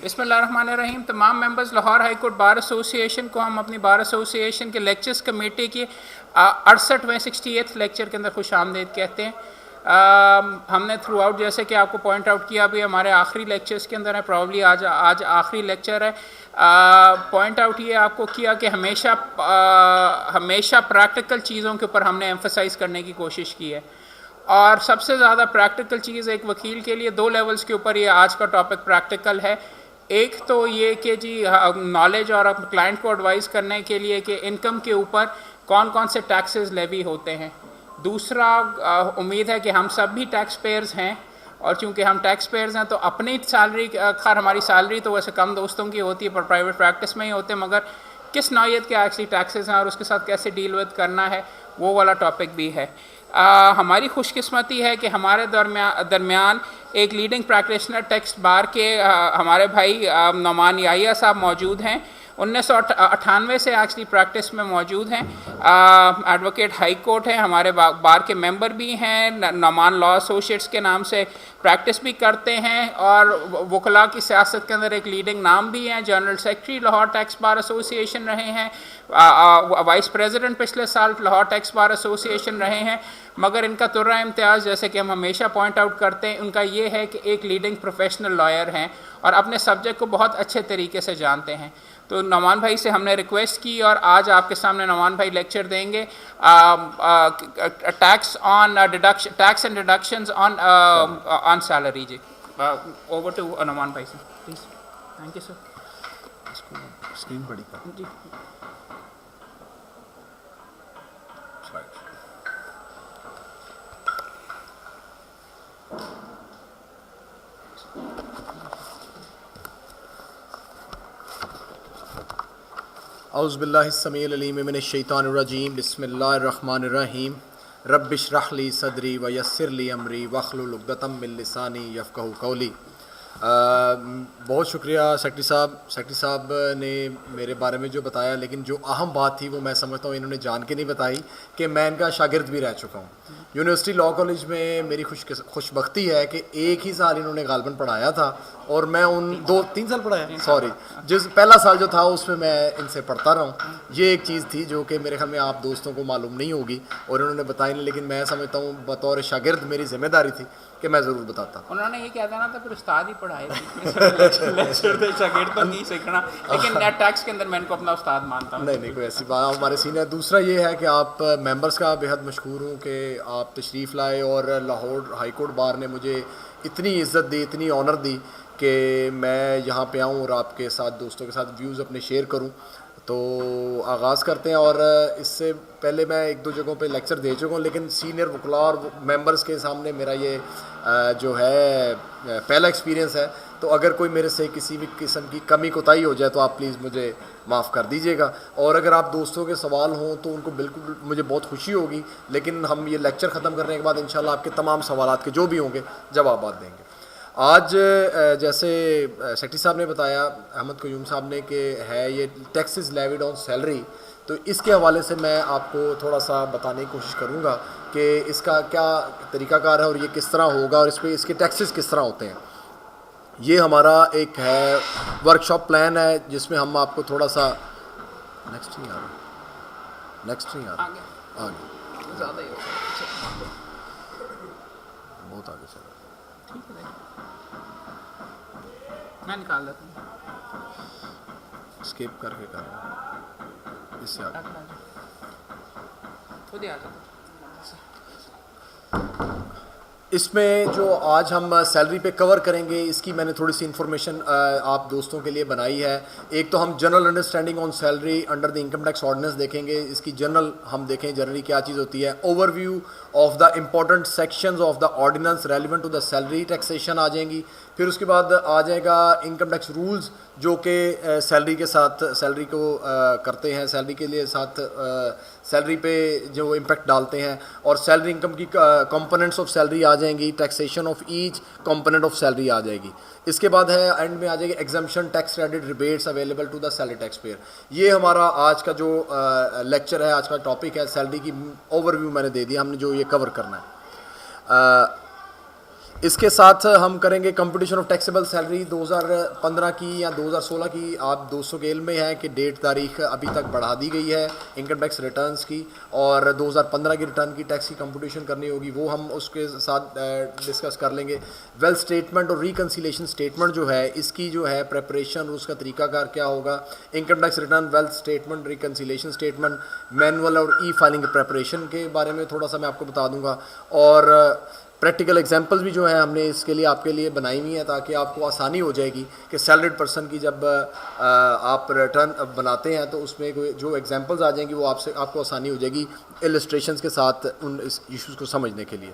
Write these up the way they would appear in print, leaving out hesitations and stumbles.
बिस्मिल्लाहिर्रहमानिर्रहीम। तमाम members Lahore high court bar association को हम अपनी बार एसोसिएशन के लेक्चर्स कमेटी के 68वें 68th लेक्चर के अंदर खुश आमदीद कहते हैं। हमने थ्रू आउट, जैसे कि आपको पॉइंट आउट किया, अभी हमारे आखिरी लेक्चर्स के अंदर है, प्रॉब्ली आज आखिरी लेक्चर है। पॉइंट आउट ये आपको किया कि हमेशा प्रैक्टिकल चीज़ों के ऊपर हमने एम्फसाइज़ करने की कोशिश की है, और सबसे ज़्यादा प्रैक्टिकल चीज़ एक वकील के लिए 2 लेवल्स के ऊपर ये आज का टॉपिक प्रैक्टिकल है। एक तो ये कि जी नॉलेज और क्लाइंट को एडवाइस करने के लिए कि इनकम के ऊपर कौन कौन से टैक्सेस लेवी होते हैं। दूसरा, उम्मीद है कि हम सब भी टैक्स पेयर्स हैं, और चूँकि हम टैक्स पेयर्स हैं तो अपनी सैलरी, खैर हमारी सैलरी तो वैसे कम दोस्तों की होती है पर प्राइवेट प्रैक्टिस में ही होते हैं, मगर किस नौयत के एक्चुअली टैक्सेस हैं और उसके साथ कैसे डील विद करना है, वो वाला टॉपिक भी है। हमारी खुशकिस्मती है कि हमारे दरमियान एक लीडिंग प्रैक्टिशनर टेक्स्ट बार के हमारे भाई नौमान याहिया साहब मौजूद हैं। 1998 से एक्चुअली प्रैक्टिस में मौजूद हैं। एडवोकेट हाई कोर्ट है, हमारे बार के मेंबर भी हैं, नौमान लॉ एसोसिएट्स के नाम से प्रैक्टिस भी करते हैं, और वकला की सियासत के अंदर एक लीडिंग नाम भी हैं। General secretary Lahore tax bar association रहे हैं, वाइस प्रेसिडेंट पिछले साल लाहौर टैक्स बार एसोसिएशन रहे हैं। मगर इनका तुर्रा इम्तियाज़, जैसे कि हम हमेशा पॉइंट आउट करते हैं, उनका ये है कि एक लीडिंग प्रोफेशनल लॉयर हैं और अपने सब्जेक्ट को बहुत अच्छे तरीके से जानते हैं। तो नौमान भाई से हमने रिक्वेस्ट की, और आज आपके सामने नौमान भाई लेक्चर देंगे tax and deductions on salary. जी, ओवर टू नौमान भाई से please. Thank you sir. Screen बड़ी कर जी। औज़ुबिल्लाहिस्समीउल अलीम मिनश्शैतानिर्रजीम बिस्मिल्लाहिर्रहमानिर्रहीम रब्बिश्रह ली सदरी व यस्सिर ली अमरी वहलुल उक़दतम मिन लिसानी यफ़क़हू क़ौली। बहुत शुक्रिया सेक्रेटरी साहब ने मेरे बारे में जो बताया, लेकिन जो अहम बात थी वो मैं समझता हूँ इन्होंने जान के नहीं बताई कि मैं इनका शागिर्द भी रह चुका हूँ। यूनिवर्सिटी लॉ कॉलेज में मेरी खुशबख्ती है कि एक ही साल इन्होंने गालबन पढ़ाया था, और मैं उन 2-3 साल पढ़ाया, सॉरी, जिस पहला साल जो था उसमें मैं इनसे पढ़ता रहा हूँ। ये एक चीज़ थी जो कि मेरे ख्याल में आप दोस्तों को मालूम नहीं होगी और इन्होंने बताई नहीं, लेकिन मैं समझता हूँ बतौर शागिर्द मेरी जिम्मेदारी थी कि मैं ज़रूर बताता। उन्होंने ये कह देना था फिर उस्ताद ही पढ़ाए लेक्चर थे, शागिर्द तो नहीं सीखना, लेकिन नेट टैक्स के अंदर मैं इनको अपना उस्ताद मानता हूँ। नहीं कोई ऐसी बात हमारे सीनियर। दूसरा ये है कि आप मेंबर्स का बेहद मशहूर हूँ कि आप तशरीफ़ लाए, और लाहौर हाई कोर्ट बार ने मुझे इतनी इज़्ज़त दी, इतनी ऑनर दी कि मैं यहाँ पे आऊँ और आपके साथ, दोस्तों के साथ व्यूज़ अपने शेयर करूँ। तो आगाज़ करते हैं, और इससे पहले मैं 1-2 जगहों पे लेक्चर दे चुका हूँ, लेकिन सीनियर वकला और मेंबर्स के सामने मेरा ये जो है पहला एक्सपीरियंस है। तो अगर कोई मेरे से किसी भी किस्म की कमी कोताही हो जाए तो आप प्लीज़ मुझे माफ़ कर दीजिएगा, और अगर आप दोस्तों के सवाल हों तो उनको बिल्कुल मुझे बहुत खुशी होगी, लेकिन हम ये लेक्चर ख़त्म करने के बाद इंशाल्लाह आपके तमाम सवालात के जो भी होंगे जवाब देंगे। आज जैसे सेक्रेटरी साहब ने बताया, अहमद क़य्यूम साहब ने, कि है ये टैक्सेस लेविड ऑन सैलरी, तो इसके हवाले से मैं आपको थोड़ा सा बताने की कोशिश करूँगा कि इसका क्या तरीक़ाकार है और ये किस तरह होगा और इस पर इसके टैक्सेस किस तरह होते हैं। ये हमारा एक है वर्कशॉप प्लान है जिसमें हम आपको थोड़ा सा नेक्स्ट नहीं आ रहा आगे ज़्यादा ही होगा, बहुत आगे चला, ठीक है मैं निकाल देता हूँ, स्किप करके कर रहा हूँ इससे आगे। खुद ही आ जाता। इसमें जो आज हम सैलरी पे कवर करेंगे, इसकी मैंने थोड़ी सी इन्फॉर्मेशन आप दोस्तों के लिए बनाई है। एक तो हम general understanding on salary under the income tax ordinance देखेंगे, इसकी जनरल हम देखें जनरली क्या चीज़ होती है। Overview of the important sections of the ordinance relevant to the salary taxation आ जाएंगी। फिर उसके बाद आ जाएगा इनकम टैक्स रूल्स जो कि सैलरी के साथ सैलरी को करते हैं, सैलरी के लिए साथ सैलरी पे जो इम्पेक्ट डालते हैं, और सैलरी इनकम की कंपोनेंट्स ऑफ सैलरी आ जाएंगी, taxation of each component of salary आ जाएगी। इसके बाद है एंड में आ जाएगी exemption tax credit rebates available to the salary tax payer. ये हमारा आज का जो लेक्चर है, आज का टॉपिक है, सैलरी की ओवरव्यू मैंने दे दिया, हमने जो ये कवर करना है। इसके साथ हम करेंगे कंपटीशन ऑफ टैक्सेबल सैलरी 2015 की या 2016 की। आप 200 के इल्म में है कि डेट तारीख अभी तक बढ़ा दी गई है इनकम टैक्स रिटर्न्स की, और 2015 की रिटर्न की टैक्स की कंपटीशन करनी होगी, वो हम उसके साथ डिस्कस कर लेंगे। वेल्थ स्टेटमेंट और रिकन्सिलेशन स्टेटमेंट जो है, इसकी जो है प्रेपरेशन, उसका तरीकाकार क्या होगा, income tax return, wealth statement, reconciliation statement, manual और ई फाइलिंग प्रेपरेशन के बारे में थोड़ा सा मैं आपको बता दूंगा, और प्रैक्टिकल एग्जांपल्स भी जो है हमने इसके लिए आपके लिए बनाई हुई हैं, ताकि आपको आसानी हो जाएगी कि सैलरीड पर्सन की जब आप रिटर्न बनाते हैं तो उसमें कोई जो एग्जांपल्स आ जाएंगी वो आपको आसानी हो जाएगी इलस्ट्रेशंस के साथ उन इस इश्यूज़ को समझने के लिए।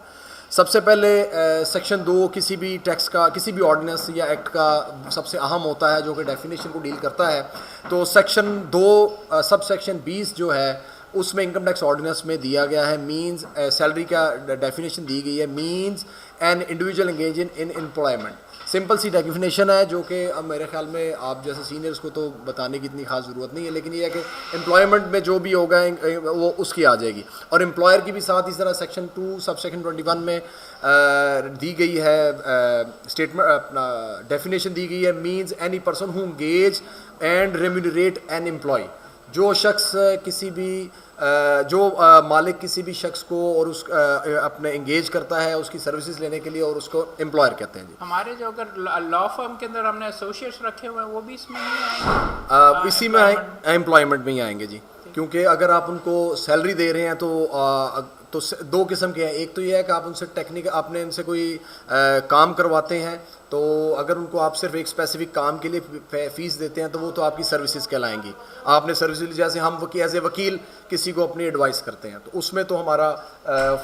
सबसे पहले सेक्शन 2 किसी भी टैक्स का, किसी भी ऑर्डिनेंस या एक्ट का सबसे अहम होता है, जो कि डेफिनेशन को डील करता है। तो सेक्शन 2 सब सेक्शन 20 जो है उसमें इनकम टैक्स ऑर्डिनेंस में दिया गया है मींस, सैलरी का डेफिनेशन दी गई है, means an individual engage in employment. Simple सी डेफिनेशन है जो कि अब मेरे ख्याल में आप जैसे सीनियर्स को तो बताने की इतनी खास ज़रूरत नहीं है, लेकिन ये है कि एम्प्लॉयमेंट में जो भी होगा वो उसकी आ जाएगी। और एम्प्लॉयर की भी साथ इस तरह सेक्शन 2 सब सेक्शन 21 में दी गई है स्टेटमेंट, अपना डेफिनेशन दी गई है, means any person who engage and remunerate an employ. जो शख्स किसी भी मालिक किसी भी शख्स को और उस अपने एंगेज करता है उसकी सर्विसेज लेने के लिए, और उसको एम्प्लॉयर कहते हैं जी। हमारे जो अगर लॉ फर्म के अंदर हमने एसोसिएट्स रखे हुए हैं वो भी इसमें नहीं आएंगे? इसी में एम्प्लॉयमेंट में ही आएंगे जी, क्योंकि अगर आप उनको सैलरी दे रहे हैं तो 2 किस्म के हैं। एक तो ये है कि आप उनसे आपने इनसे कोई काम करवाते हैं, तो अगर उनको आप सिर्फ एक स्पेसिफिक काम के लिए फ़ीस देते हैं तो वो तो आपकी सर्विसेज कहलाएंगी। आपने सर्विसेज, जैसे हम एज ए वकील किसी को अपनी एडवाइस करते हैं, तो उसमें तो हमारा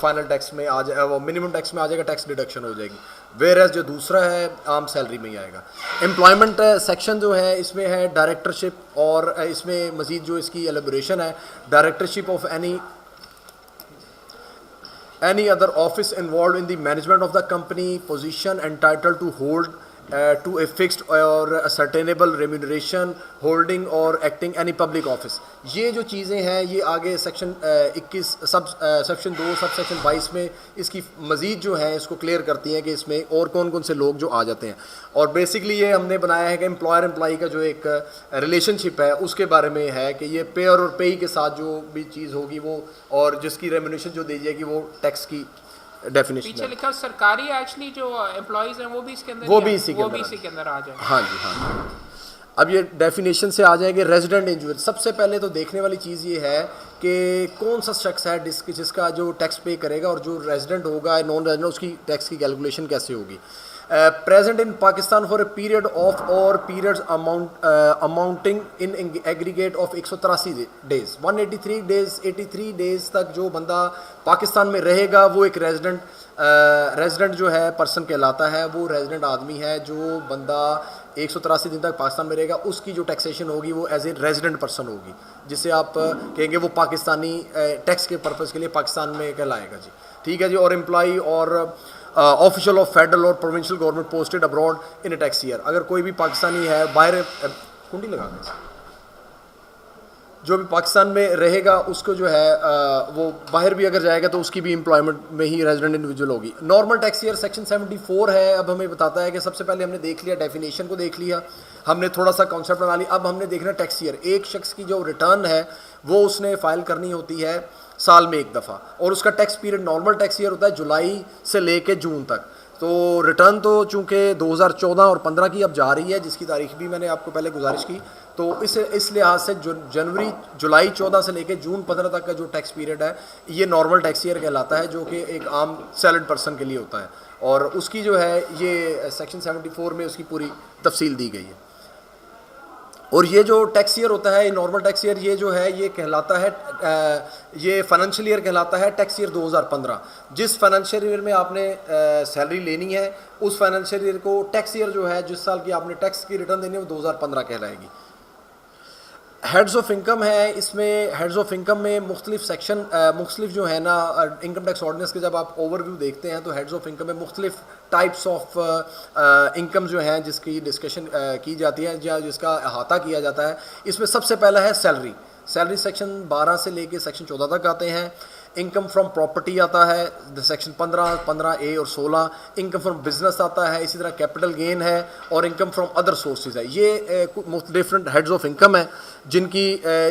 फाइनल टैक्स में आ जाए, वो मिनिमम टैक्स में आ जाएगा, टैक्स डिडक्शन हो जाएगी। वेयर जो दूसरा है आम सैलरी में ही आएगा। एम्प्लॉयमेंट सेक्शन जो है इसमें है डायरेक्टरशिप, और इसमें मज़ीद जो इसकी एलेबोरेशन है, directorship of any other office involved in the management of the company, position entitled to hold to a fixed or ascertainable remuneration, holding or acting any public office। ये जो चीज़ें हैं ये आगे सेक्शन 21 सेक्शन 2 सब सेक्शन 22 में इसकी मज़ीद जो है इसको क्लियर करती हैं कि इसमें और कौन कौन से लोग जो आ जाते हैं। और बेसिकली ये हमने बनाया है कि एम्प्लॉयर एम्प्लॉई का जो एक रिलेशनशिप है उसके बारे में है कि ये पेयर और पेई के साथ जो भी चीज़ होगी वो, और जिसकी रेम्यूनरेशन जो दी जाएगी वो टैक्स की डेफिनेशन पीछे लिखा सरकारी एक्चुअली जो एम्प्लॉइज हैं वो भी इसके अंदर, वो भी इसी के अंदर आ जाए। हाँ जी, हाँ। अब ये डेफिनेशन से आ जाएंगे रेजिडेंट इंडिविजुअल। सबसे पहले तो देखने वाली चीज़ ये है कि कौन सा शख्स है जिसका जो टैक्स पे करेगा, और जो रेजिडेंट होगा नॉन रेजिडेंट उसकी टैक्स की कैलकुलेशन कैसे होगी। Present in Pakistan for a period of or periods amounting in aggregate of 183 days 183 days 83 days तक जो बंदा पाकिस्तान में रहेगा वो एक रेजिडेंट जो है पर्सन कहलाता है। वो रेजिडेंट आदमी है जो बंदा 183 दिन तक पाकिस्तान में रहेगा, उसकी जो टैक्सेशन होगी वो एज ए रेजिडेंट पर्सन होगी, जिसे आप कहेंगे वो पाकिस्तानी टैक्स के पर्पज़ के लिए पाकिस्तान में कहलाएगा जी। ठीक है जी। और एम्प्लॉई और ऑफिशियल ऑफ फेडरल और provincial government posted abroad in A tax year. अगर कोई भी पाकिस्तानी है बाहर, कुंडी लगा दें, जो भी पाकिस्तान में रहेगा उसको जो है वो बाहर भी अगर जाएगा तो उसकी भी एम्प्लॉयमेंट में ही रेजिडेंट इंडिविजुअल होगी। नॉर्मल टैक्स ईयर सेक्शन 74 है। अब हमें बताता है कि सबसे पहले हमने देख लिया, डेफिनेशन को देख लिया, हमने थोड़ा सा कॉन्सेप्ट बना लिया। अब हमने देखना टैक्स ईयर। एक शख्स की जो रिटर्न है वो उसने फाइल करनी होती है साल में एक दफ़ा, और उसका tax period normal tax year होता है जुलाई से लेके जून तक। तो रिटर्न तो चूँकि 2014 और 15 की अब जा रही है, जिसकी तारीख भी मैंने आपको पहले गुजारिश की, तो इस लिहाज से जुलाई 14 से लेके जून 15 तक का जो टैक्स पीरियड है ये नॉर्मल टैक्स ईयर कहलाता है, जो कि एक आम सैलरीड पर्सन के लिए होता है। और उसकी जो है ये सेक्शन 74 में उसकी पूरी तफसील दी गई है। और ये जो टैक्स ईयर होता है, नॉर्मल टैक्स ईयर, ये जो है ये कहलाता है, ये फाइनेंशियल ईयर कहलाता है टैक्स ईयर 2015। जिस फाइनेंशियल ईयर में आपने सैलरी लेनी है उस फाइनेंशियल ईयर को टैक्स ईयर जो है, जिस साल की आपने टैक्स की रिटर्न देनी है वो 2015 कहलाएगी। हेड्स ऑफ इनकम है। इसमें हेड्स ऑफ इनकम में मुख्तलिफ सेक्शन, मुख्तलिफ जो है ना इनकम टैक्स ऑर्डिनेंस के जब आप ओवरव्यू देखते हैं तो हेड्स ऑफ इनकम में मुख्तलिफ टाइप्स ऑफ इनकम जो हैं जिसकी डिस्कशन की जाती है या जिसका अहाता किया जाता है। इसमें सबसे पहला है सैलरी। सैलरी सेक्शन 12 से लेके सेक्शन 14 तक आते हैं। इनकम फ्रॉम प्रॉपर्टी आता है सेक्शन 15, 15A और 16, इनकम फ्रॉम बिजनेस आता है, इसी तरह कैपिटल गेन है और इनकम फ्रॉम अदर सोर्सेज है। ये डिफरेंट हेड्स ऑफ इनकम है जिनकी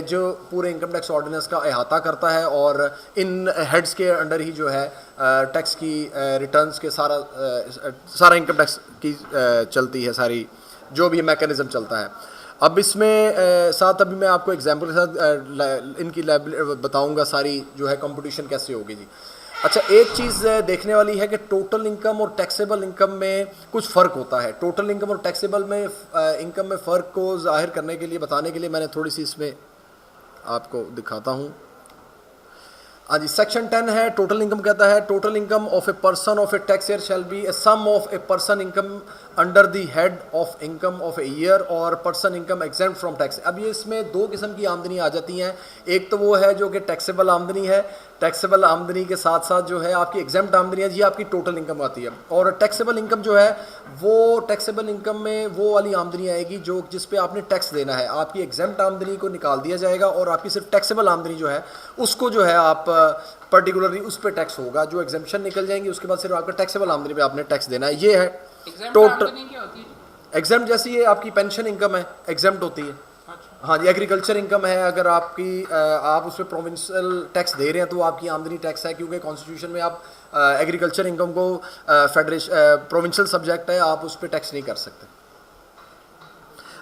जो पूरे इनकम टैक्स ऑर्डिनेंस का अहाता करता है, और इन हेड्स के अंडर ही जो है टैक्स की रिटर्न्स के सारा इनकम टैक्स की चलती है, सारी जो भी मैकेनिज्म चलता है। अब इसमें साथ अभी मैं आपको एग्जांपल के साथ इनकी बताऊंगा सारी जो है कंपटीशन कैसे होगी जी। अच्छा, एक चीज़ देखने वाली है कि टोटल इनकम और टैक्सेबल इनकम में कुछ फ़र्क होता है। टोटल इनकम और टैक्सेबल में इनकम में फ़र्क को जाहिर करने के लिए, बताने के लिए मैंने थोड़ी सी इसमें आपको दिखाता हूँ। हाँ जी, सेक्शन 10 है, टोटल इनकम कहता है total income of a person of a tax year shall be a sum of a person income under the head of income of a year or person income exempt from tax. अब ये इसमें दो किस्म की आमदनी आ जाती हैं। एक तो वो है जो कि टैक्सेबल आमदनी है, टैक्सेबल आमदनी के साथ साथ जो है आपकी एग्जेम्प्ट आमदनी है, ये आपकी टोटल इनकम आती है। और टैक्सेबल इनकम जो है वो टैक्सेबल इनकम में वो वाली आमदनी आएगी जो जिस पे आपने टैक्स देना है। आपकी एग्जेम्प्ट आमदनी को निकाल दिया जाएगा और आपकी सिर्फ टैक्सेबल आमदनी जो है उसको जो है आप पर्टिकुलरली उस पर टैक्स होगा। जो एग्जेम्पशन निकल जाएंगी उसके बाद सिर्फ आपका टैक्सेबल आमदनी पे आपने टैक्स देना है। ये है टोटल एग्जेम्प्ट। जैसे ये आपकी पेंशन इनकम है, एग्जेम्प्ट होती है। हाँ जी, एग्रीकल्चर इनकम है, अगर आपकी आप उस पर प्रोविंशियल टैक्स दे रहे हैं तो आपकी आमदनी टैक्स है, क्योंकि कॉन्स्टिट्यूशन में आप एग्रीकल्चर इनकम को फेडरेशन प्रोविंशियल सब्जेक्ट है, आप उस पर टैक्स नहीं कर सकते।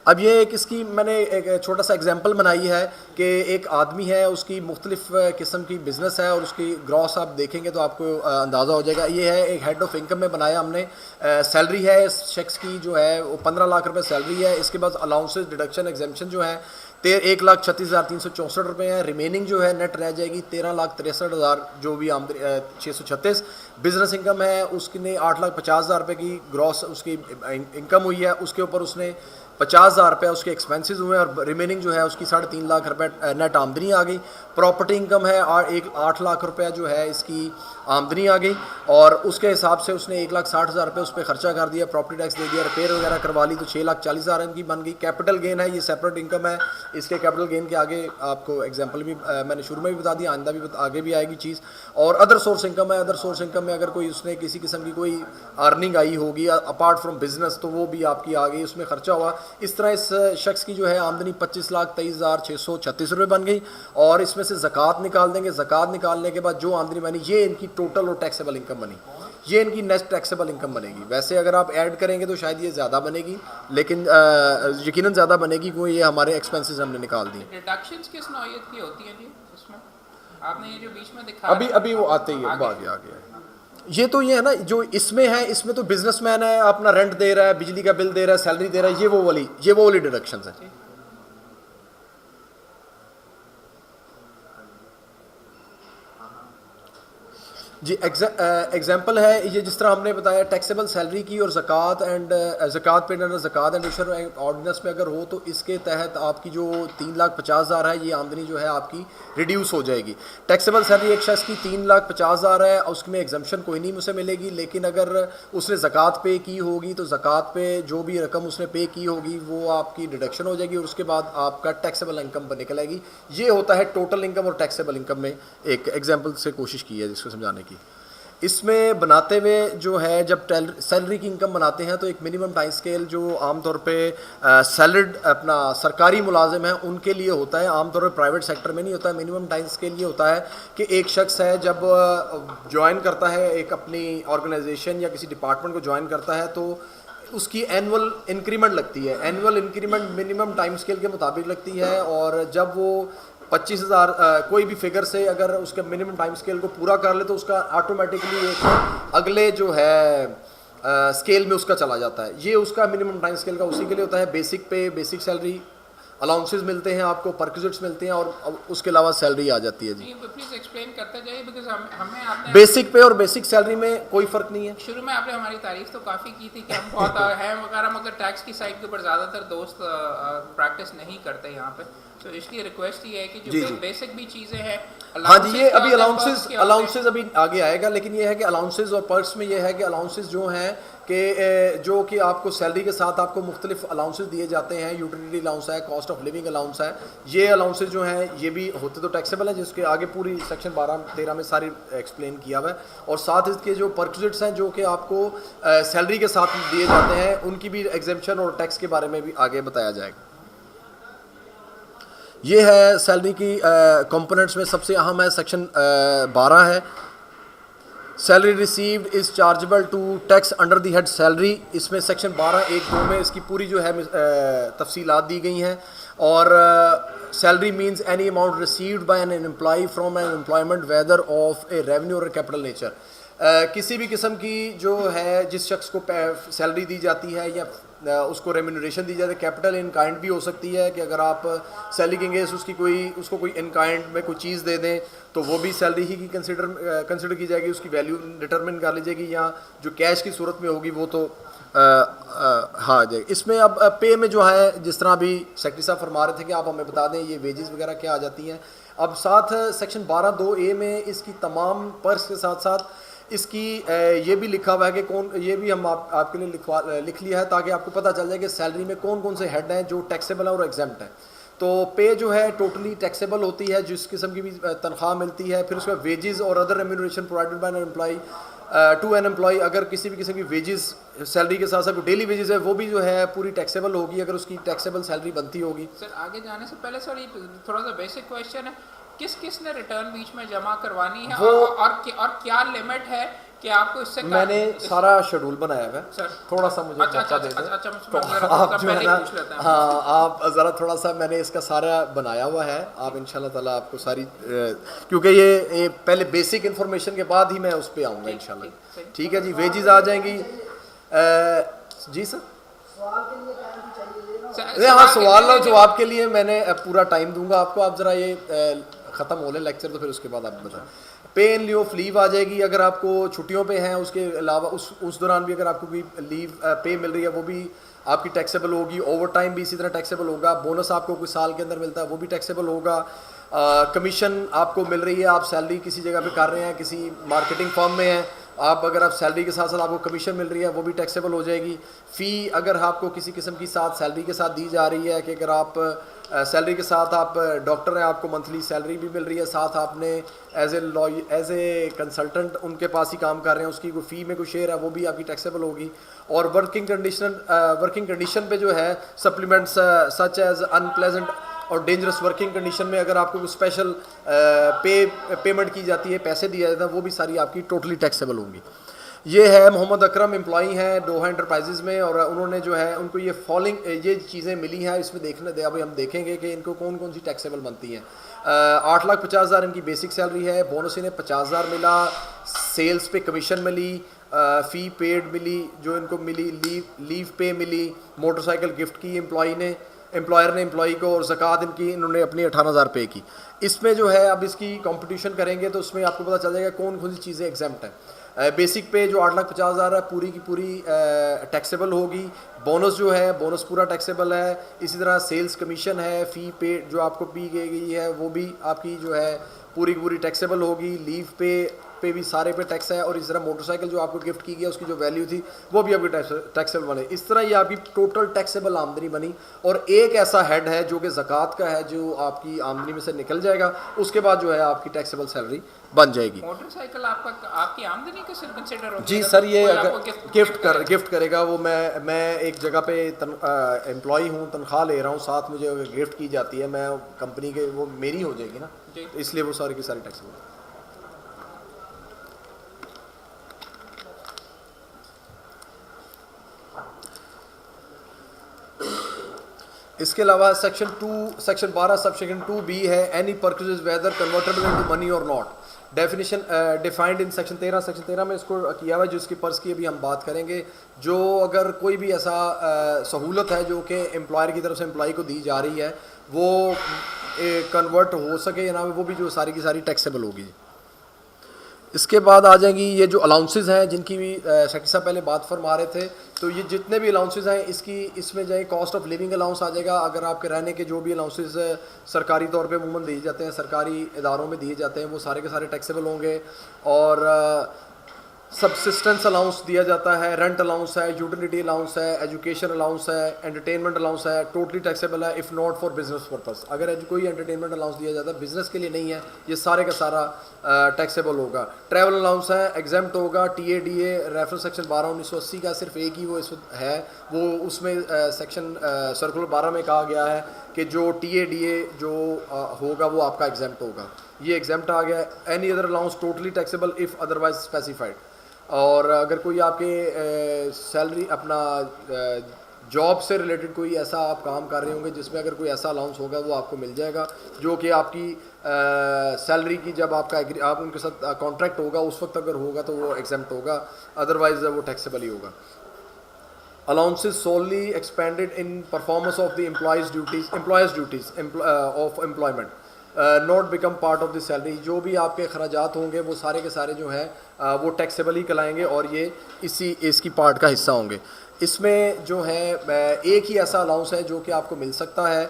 अब ये एक इसकी मैंने एक छोटा सा एग्जांपल बनाई है कि एक आदमी है, उसकी मुख्तलिफ किस्म की बिज़नेस है और उसकी ग्रॉस आप देखेंगे तो आपको अंदाज़ा हो जाएगा। ये है एक हेड ऑफ इनकम में बनाया हमने। सैलरी है इस शख्स की जो है वो 15 लाख रुपए सैलरी है। इसके बाद अलाउंसेस डिडक्शन एग्जेम्पशन जो है 1,36,364 रुपये हैं। रिमेनिंग जो है नेट रह जाएगी 13,63,000 जो भी आमदनी 636। बिजनेस इनकम है उसने 8,50,000 रुपये की ग्रॉस उसकी इनकम हुई है। उसके ऊपर उसने 50,000 रुपये उसके एक्सपेंसेस हुए और रिमेनिंग जो है उसकी 3.5 लाख रुपये नेट आमदनी आ गई। प्रॉपर्टी इनकम है और 8 लाख रुपये जो है इसकी आमदनी आ गई और उसके हिसाब से उसने 1,60,000 रुपये उस पर खर्चा कर दिया, प्रॉपर्टी टैक्स दे दिया, रिपेयर वगैरह करवा ली तो 6,40,000 इनकी बन गई। कैपिटल गेन है, ये सेपरेट इनकम है। इसके कैपिटल गेन के आगे आपको एग्जांपल भी मैंने शुरू में भी बता दिया, आइंदा भी आगे भी आएगी चीज़। और अदर सोर्स इनकम है। अदर सोर्स इनकम में अगर कोई उसने किसी किस्म की कोई अर्निंग आई होगी अपार्ट फ्रॉम बिजनेस तो वो भी आपकी आ गई, उसमें खर्चा हुआ। इस तरह इस शख्स की जो है आमदनी 25,23,636 रुपये बन गई और इसमें से ज़कात निकाल देंगे। ज़कात निकालने के बाद जो आमदनी बनी ये इनकी टोटल और टैक्सेबल इनकम बनी, ये इनकी नेक्स्ट टैक्सेबल इनकम बनेगी। वैसे अगर आप ऐड करेंगे तो शायद ये ज़्यादा बनेगी, लेकिन यकीनन ज़्यादा बनेगी क्योंकि ये हमारे एक्सपेंसेस हमने निकाल दी। डिडक्शंस किस नौइयत की होती हैं जी इसमें? आपने ये जो बीच में दिखा अभी वो आते ही आगे ये तो ये है ना जो इसमें है, इसमें तो बिजनेसमैन है, अपना रेंट दे रहा है, बिजली का बिल दे रहा है, सैलरी दे रहा है, ये वो वाली डिडक्शंस है। जी एग्जांपल है ये, जिस तरह हमने बताया टैक्सेबल सैलरी की और ज़कात एंड ज़कात पे अंडर ज़कात एंड इशर ऑर्डिनेंस में अगर हो तो इसके तहत आपकी जो 3,50,000 है ये आमदनी जो है आपकी रिड्यूस हो जाएगी। टैक्सेबल सैलरी एक शख्स की 3,50,000 है, उसमें एग्जम्पशन कोई नहीं मुझसे मिलेगी, लेकिन अगर उसने ज़कात पे की होगी तो ज़कात पे जो भी रकम उसने पे की होगी वो आपकी डिडक्शन हो जाएगी और उसके बाद आपका टैक्सेबल इनकम पर निकल आएगी। ये होता है टोटल इनकम और टैक्सेबल इनकम में एक एग्जाम्पल से कोशिश की है जिसको समझाने की। इसमें बनाते हुए जो है जब सैलरी की इनकम बनाते हैं तो एक मिनिमम टाइम स्केल जो आमतौर पे सैलरीड अपना सरकारी मुलाजिम है उनके लिए होता है, आमतौर पे प्राइवेट सेक्टर में नहीं होता है। मिनिमम टाइम स्केल ये होता है कि एक शख्स है जब ज्वाइन करता है एक अपनी ऑर्गेनाइजेशन या किसी डिपार्टमेंट को ज्वाइन करता है तो उसकी एनुअल इंक्रीमेंट लगती है। Annual increment minimum time scale के मुताबिक लगती है और जब वो 25,000 कोई भी फिगर से अगर उसके मिनिमम टाइम स्केल को पूरा कर ले तो उसका ऑटोमेटिकली एक अगले जो है स्केल में उसका चला जाता है। ये उसका मिनिमम टाइम स्केल का उसी के लिए होता है। बेसिक पे, बेसिक सैलरी, अलाउंसेस मिलते हैं आपको, परक्विजिट्स मिलते हैं और उसके अलावा सैलरी आ जाती है। जी प्लीज एक्सप्लेन करते जाइए बिकॉज़ हमें आपने बेसिक पे और बेसिक सैलरी में कोई फ़र्क नहीं है। शुरू में आपने हमारी तारीफ तो काफ़ी की थी कि हम बहुत हैं वगैरह, मगर टैक्स की साइड के ऊपर ज़्यादातर दोस्त प्रैक्टिस नहीं करते यहाँ पे, तो इसलिए रिक्वेस्ट ये है कि जो बेसिक भी चीज़ें हैं। हाँ जी, ये अभी अलाउंसेस अभी आगे आएगा, लेकिन ये है कि अलाउंसेस और पर्क्स में ये है कि अलाउंसेस जो हैं कि जो कि आपको सैलरी के साथ आपको मुख्तलिफ अलाउंसेस दिए जाते हैं, यूटिलिटी अलाउंस है, कॉस्ट ऑफ लिविंग अलाउंस है, ये अलाउंसेस जो हैं ये भी होते तो टैक्सेबल हैं, जिसके आगे पूरी सेक्शन 12-13 में सारी एक्सप्लेन किया हुआ है। और साथ इसके जो परक्विजिट्स हैं जो कि आपको सैलरी के साथ दिए जाते हैं, उनकी भी एग्जेम्पशन और टैक्स के बारे में भी आगे बताया जाएगा। ये है सैलरी की कंपोनेंट्स में सबसे अहम है, सेक्शन 12 है, salary received is chargeable to tax under the head salary. इसमें सेक्शन 12(1)(2) में इसकी पूरी जो है तफसीलात दी गई हैं। और salary means any amount received by an employ from an employment whether of a revenue और कैपिटल नेचर। किसी भी किस्म की जो है जिस शख्स को सैलरी दी जाती है या उसको रेम्यूनरेशन दी जाती है, कैपिटल इन काइंड भी हो सकती है कि अगर आप सैलरी के अगेंस्ट उसको कोई इन काइंड में कोई चीज़ दे दें तो वो भी सैलरी ही की कंसिडर की जाएगी, उसकी वैल्यू डिटरमिन कर ली जाएगी, या जो कैश की सूरत में होगी वो तो हाँ जाएगी। इसमें अब पे में जो है, जिस तरह अभी सेक्रेटरी साहब फरमा रहे थे कि आप हमें बता दें ये वेजेस वगैरह क्या आ जाती हैं। अब साथ सेक्शन 12(2)(a) में इसकी तमाम पर्स के साथ साथ इसकी ये भी लिखा हुआ है कि कौन, ये भी हम आपके लिए लिख लिया है ताकि आपको पता चल जाए कि सैलरी में कौन कौन से हेड हैं जो टैक्सेबल है और एग्जेम्प्ट हैं। तो पे जो है टोटली टैक्सेबल होती है, जिस किस्म की भी तनख्वाह मिलती है। फिर उसके बाद वेजेस और other remuneration provided by an employ to an employ, अगर किसी भी किस्म की वेजेस सैलरी के साथ साथ डेली वेजेस है वो भी जो है पूरी टैक्सेबल होगी अगर उसकी टैक्सेबल सैलरी बनती होगी। सर आगे जाने से पहले सर ये थोड़ा सा बेसिक क्वेश्चन है, किस ने रिटर्न बीच में जमा करवानी है और क्या लिमिट है कि आपको इससे मैंने सारा शेड्यूल बनाया है सर, थोड़ा सा मुझे अच्छा, दे दें तो आप जो है ना, हाँ आप ज़रा थोड़ा सा, मैंने इसका सारा बनाया हुआ है, आप इंशाल्लाह ताला आपको सारी क्योंकि ये पहले बेसिक इन्फॉर्मेशन के बाद ही मैं उस पर आऊँगा इंशाल्लाह। ठीक है जी, वेजेस आ जाएंगी जी सर। हाँ सवाल और जवाब के लिए मैंने पूरा टाइम दूंगा आपको, आप ज़रा ये ख़त्म हो ले लेक्चर तो फिर उसके बाद आप बताएं। पे इन लीव ऑफ लीव आ जाएगी, अगर आपको छुट्टियों पे हैं उसके अलावा उस दौरान भी अगर आपको कोई लीव पे मिल रही है वो भी आपकी टैक्सेबल होगी। ओवर टाइम भी इसी तरह टैक्सेबल होगा। बोनस आपको कोई साल के अंदर मिलता है वो भी टैक्सेबल होगा। कमीशन आपको मिल रही है, आप सैलरी किसी जगह पे कर रहे हैं, किसी मार्केटिंग फर्म में हैं आप, अगर आप सैलरी के साथ साथ आपको कमीशन मिल रही है वो भी टैक्सेबल हो जाएगी। फ़ी अगर आपको किसी किस्म की साथ सैलरी के साथ दी जा रही है कि अगर आप सैलरी के साथ आप डॉक्टर हैं, आपको मंथली सैलरी भी मिल रही है, साथ आपने एज ए कंसल्टेंट उनके पास ही काम कर रहे हैं, उसकी कोई फ़ी में कोई शेयर है वो भी आपकी टैक्सेबल होगी। और वर्किंग कंडीशन पे जो है सप्लीमेंट्स सच एज अनप्लेजेंट और डेंजरस वर्किंग कंडीशन में अगर आपको स्पेशल पेमेंट की जाती है, पैसे दिए जाते हैं, वो भी सारी आपकी टोटली टैक्सेबल होंगी। ये है मोहम्मद अकरम, एम्प्लॉई हैं डोहा एंटरप्राइजेज़ में, और उन्होंने जो है उनको ये फॉलोइंग ये चीज़ें मिली हैं। इसमें देखने दे, अभी हम देखेंगे कि इनको कौन कौन सी टैक्सेबल बनती हैं। 8,50,000 इनकी बेसिक सैलरी है, बोनस इन्हें 50,000 मिला, सेल्स पे कमीशन मिली, फ़ी पेड मिली जो इनको मिली, लीव पे मिली, मोटरसाइकिल गिफ्ट की एम्प्लॉयर ने एम्प्लॉई को, और ज़कात इन्होंने अपनी 18,000 पे की। इसमें जो है अब इसकी कंपटीशन करेंगे तो उसमें आपको पता चल जाएगा कौन कौन सी चीज़ें एग्जेम्प्ट हैं। बेसिक पे जो 8,50,000 है पूरी की पूरी टैक्सेबल होगी। बोनस जो है बोनस पूरा टैक्सेबल है। इसी तरह सेल्स कमीशन है, फ़ी पे जो आपको पी गई है वो भी आपकी जो है पूरी की पूरी टैक्सेबल होगी। लीव पे भी सारे पे टैक्स है, और इस तरह मोटरसाइकिल जो आपको गिफ्ट की गई उसकी जो वैल्यू थी वो भी आपकी टैक्सेबल बने। इस तरह ये आपकी टोटल टैक्सेबल आमदनी बनी। और एक ऐसा हेड है जो कि ज़कात का है जो आपकी आमदनी में से निकल जाएगा, उसके बाद जो है आपकी टैक्सेबल सैलरी बन जाएगी। मोटरसाइकिल आपकी आमदनी का कंसीडर होगा? जी सर, ये अगर गिफ्ट करेगा वो, मैं एक जगह पे एम्प्लॉई हूँ, तनख्वाह ले रहा हूँ, साथ मुझे गिफ्ट की जाती है, मैं कंपनी के वो मेरी हो जाएगी ना, इसलिए वो सारी की सारी टैक्सेबल। इसके अलावा सेक्शन 12 सबसेक्शन 2B है, any purchase whether convertible into money or not. Definition defined in section 13 में इसको किया हुआ है, जिसकी पर्स की अभी हम बात करेंगे। जो अगर कोई भी ऐसा सहूलत है जो कि एम्प्लॉयर की तरफ से एम्प्लॉय को दी जा रही है वो कन्वर्ट हो सके या ना, वो भी जो सारी की सारी टैक्सेबल होगी। इसके बाद आ जाएंगी ये जो अलाउंसेस हैं जिनकी भी सेक्रेटरी साहब पहले बात फरमा रहे थे, तो ये जितने भी अलाउंसेस हैं इसमें जाए कॉस्ट ऑफ लिविंग अलाउंस आ जाएगा। अगर आपके रहने के जो भी अलाउंसेस सरकारी तौर पे अमूमन दिए जाते हैं, सरकारी इदारों में दिए जाते हैं, वो सारे के सारे टैक्सेबल होंगे। और सब्सिस्टेंस अलाउंस दिया जाता है, रेंट अलाउंस है, यूटिलिटी अलाउंस है, एजुकेशन अलाउंस है, एंटरटेनमेंट अलाउंस है, टोटली टैक्सेबल है if not for business purpose. अगर कोई एंटरटेनमेंट अलाउंस दिया जाता है बिजनेस के लिए नहीं है, ये सारे का सारा टैक्सेबल होगा। ट्रैवल अलाउंस है, एग्जेम्प्ट होगा। TADA रेफरेंस सेक्शन 12/1980 का सिर्फ एक ही वो इस है, वो उसमें सेक्शन सर्कुलर 12 में कहा गया है कि जो TADA जो होगा वो आपका एग्जेम्प्ट होगा, ये एग्जेम्प्ट आ गया। Any other allowance totally taxable if otherwise specified. और अगर कोई आपके सैलरी अपना जॉब से रिलेटेड कोई ऐसा आप काम कर रहे होंगे जिसमें अगर कोई ऐसा अलाउंस होगा वो आपको मिल जाएगा, जो कि आपकी सैलरी की जब आपका आप उनके साथ कॉन्ट्रैक्ट होगा उस वक्त अगर होगा तो वो एग्जेम्प्ट होगा, अदरवाइज वो टैक्सेबल ही होगा। Allowances solely expanded in performance of the employees duties of employment not become part of the salary. जो भी आपके अखराजात होंगे वो सारे के सारे जो हैं वो टैक्सेबल ही कहलाएंगे और ये इसकी पार्ट का हिस्सा होंगे। इसमें जो है एक ही ऐसा अलाउंस है जो कि आपको मिल सकता है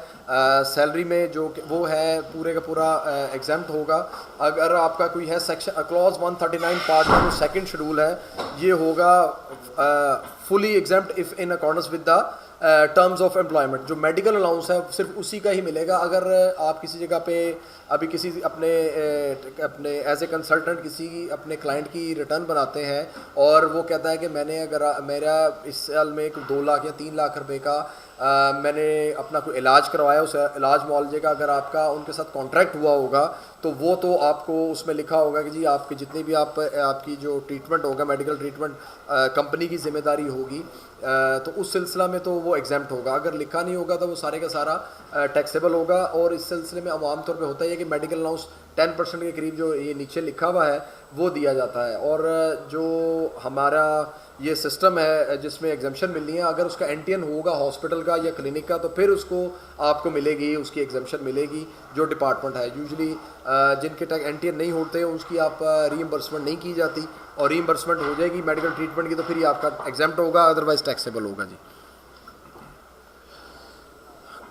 सैलरी में, जो कि वो है पूरे का पूरा एग्जेम्प्ट होगा। अगर आपका कोई है सेक्शन क्लॉज 139 पार्ट में जो सेकंड शेड्यूल है, ये होगा fully exempt if in accordance with the terms of employment. जो मेडिकल अलाउंस है सिर्फ उसी का ही मिलेगा। अगर आप किसी जगह पे अभी किसी अपने एज ए कंसल्टेंट किसी अपने क्लाइंट की रिटर्न बनाते हैं और वो कहता है कि मैंने अगर मेरा इस साल में 2 लाख या 3 लाख रुपए का मैंने अपना कोई इलाज करवाया, उस इलाज मुआवजे का अगर आपका उनके साथ कॉन्ट्रैक्ट हुआ होगा तो वो तो आपको उसमें लिखा होगा कि जी आपके जितने भी आपकी जो ट्रीटमेंट होगा मेडिकल ट्रीटमेंट कंपनी की जिम्मेदारी होगी, तो उस सिलसिला में तो वो एग्जेम्प्ट होगा। अगर लिखा नहीं होगा तो वो सारे का सारा टैक्सेबल होगा। और इस सिलसिले में आम तौर पे होता है कि मेडिकल अलाउंस 10% के करीब जो ये नीचे लिखा हुआ है वो दिया जाता है। और जो हमारा ये सिस्टम है जिसमें एग्जेम्पशन मिलनी है, अगर उसका एंटीएन होगा हॉस्पिटल का या क्लिनिक का तो फिर उसको आपको मिलेगी, उसकी एग्जेम्पशन मिलेगी जो डिपार्टमेंट है। यूजुअली जिनके टैग एंटीएन नहीं होते उनकी आप रीइंबर्समेंट नहीं की जाती, और रीइंबर्समेंट हो जाएगी मेडिकल ट्रीटमेंट की तो फिर ही आपका एग्जेम्प्ट होगा, अदरवाइज टैक्सेबल होगा जी।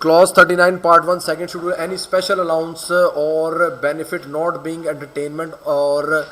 Clause 39 part 1 second schedule, any special allowance or benefit not being entertainment or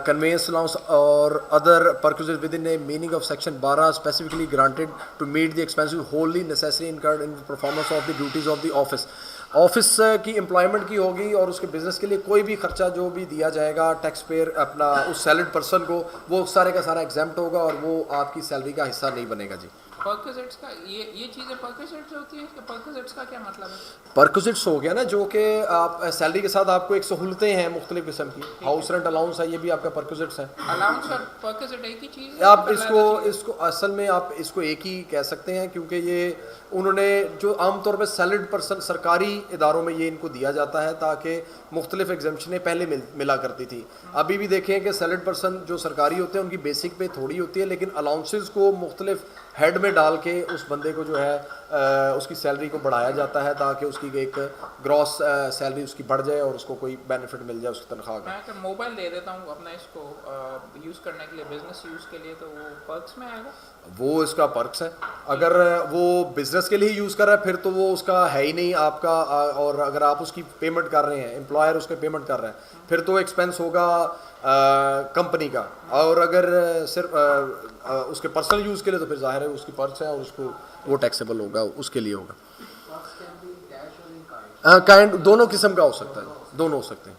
conveyance allowance or other purposes within a meaning of section 12 specifically granted to meet the expenses wholly necessary incurred in the performance of the duties of the office। Office की employment की होगी और उसके business के लिए कोई भी खर्चा जो भी दिया जाएगा टैक्स पेयर अपना उस सैलरीड पर्सन को, वो सारे का सारा एग्जेम्प्ट होगा और वो आपकी सैलरी का हिस्सा नहीं बनेगा जी। परक्विजिट्स का ये चीज़ें परक्विजिट्स होती है, परक्विजिट्स का क्या मतलब है? परक्विजिट्स हो गया ना, जो कि आप सैलरी के साथ आपको एक सहूलतें हैं मुख्तलिफ किस्म की, हाउस रेंट अलाउंस है, ये भी आपका परक्विजिट्स है। अलाउंस और परक्विजिट एक ही चीज़ है? आप इसको असल में आप इसको एक ही कह सकते हैं, क्योंकि ये उन्होंने जो आमतौर पर सैलरीड पर्सन सरकारी इदारों में ये इनको दिया जाता है ताकि मुख्तलिफ एग्जेम्पशनें पहले मिला करती थी। अभी भी देखें कि सैलरीड पर्सन जो सरकारी होते हैं उनकी बेसिक पे थोड़ी होती है, लेकिन अलाउंसेस को मुख्तलिफ हेड में डाल के उस बंदे को जो है उसकी सैलरी को बढ़ाया जाता है ताकि उसकी एक ग्रॉस सैलरी उसकी बढ़ जाए और उसको कोई बेनिफिट मिल जाए उसकी तनख्वाह का। मैं अगर मोबाइल दे देता हूँ अपना इसको यूज़ करने के लिए, बिजनेस यूज़ के लिए, तो वो पर्क्स में आएगा? वो इसका पर्क्स है। अगर वो बिज़नेस के लिए यूज़ कर रहा है फिर तो वो उसका है ही नहीं आपका, और अगर आप उसकी पेमेंट कर रहे हैं, एम्प्लॉयर उसके पेमेंट कर रहा है, फिर तो एक्सपेंस होगा कंपनी का। और अगर सिर्फ उसके पर्सनल यूज़ के लिए तो फिर जाहिर है उसकी पर्क्स है और उसको वो टैक्सेबल होगा, उसके लिए होगा। काइंड दोनों किस्म का हो सकता है, दोनों हो सकते हैं।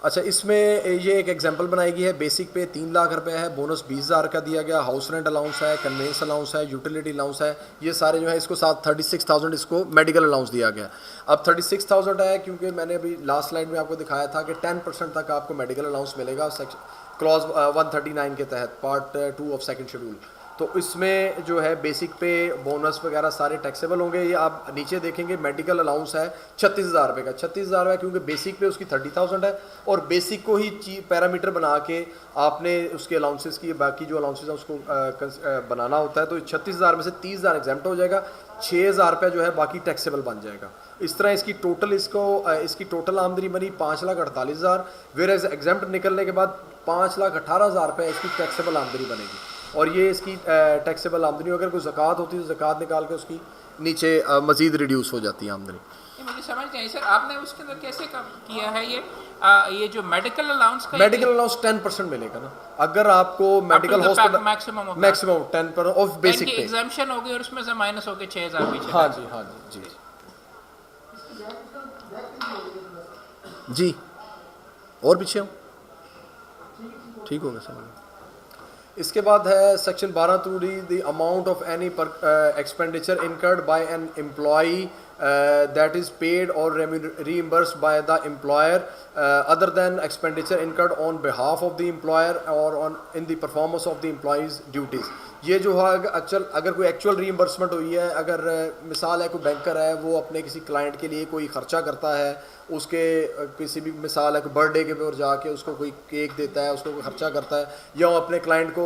अच्छा, इसमें ये एक एग्जांपल बनाई गई है। बेसिक पे 3 लाख रुपए है, बोनस 20,000 का दिया गया, हाउस रेंट अलाउंस है, कन्वेंस अलाउंस है, यूटिलिटी अलाउंस है, ये सारे जो है इसको साथ 36,000 इसको मेडिकल अलाउंस दिया गया। अब 36,000 है क्योंकि मैंने अभी लास्ट स्लाइड में आपको दिखाया था कि 10% तक आपको मेडिकल अलाउंस मिलेगा क्लॉज 139 के तहत पार्ट 2 ऑफ सेकेंड शेड्यूल। तो इसमें जो है बेसिक पे बोनस वगैरह सारे टैक्सेबल होंगे। ये आप नीचे देखेंगे मेडिकल अलाउंस है 36,000 रुपये का, 36,000 है क्योंकि बेसिक पे उसकी 30,000 है और बेसिक को ही पैरामीटर बना के आपने उसके अलाउंसेस की बाकी जो अलाउंसेस हैं उसको बनाना होता है। तो 36,000 में से 30,000 एग्जाम्प्ट हो जाएगा, 6,000 रुपये जो है बाकी टैक्सेबल बन जाएगा। इस तरह इसकी टोटल आमदनी बनी 5,48,000, वेयर एज एग्जाम्प्ट निकलने के बाद 5,18,000 रुपये इसकी टैक्सेबल आमदनी बनेगी। और ये इसकी टैक्सेबल आमदनी, अगर कोई ज़कात होती है तो ज़कात निकाल के उसकी नीचे मज़ीद रिड्यूस हो जाती है आमदनी। मुझे समझते हैं सर, आपने उसके अंदर कैसे किया है ये जो मेडिकल अलाउंस का, मेडिकल अलाउंस 10% मिलेगा ना, अगर आपको medical hospital maximum 10% of basic पे एग्जाम्पशन होगी और उसमें से माइनस होकर 6000 पीछे। हाँ जी, हाँ जी, जी और पीछे हो, ठीक होगा सर। इसके बाद है section 12 two D the amount of any expenditure incurred by an employee that is paid or reimbursed by the employer other than expenditure incurred on behalf of the employer or on in the performance of the employee's duties। ये जो है अगर कोई actual reimbursement हुई है, अगर मिसाल है कोई बैंकर है वो अपने किसी क्लाइंट के लिए कोई ख़र्चा करता है, उसके किसी भी मिसाल है कोई बर्थडे के पर जाके उसको कोई केक देता है, उसको कोई ख़र्चा करता है, या वो अपने क्लाइंट को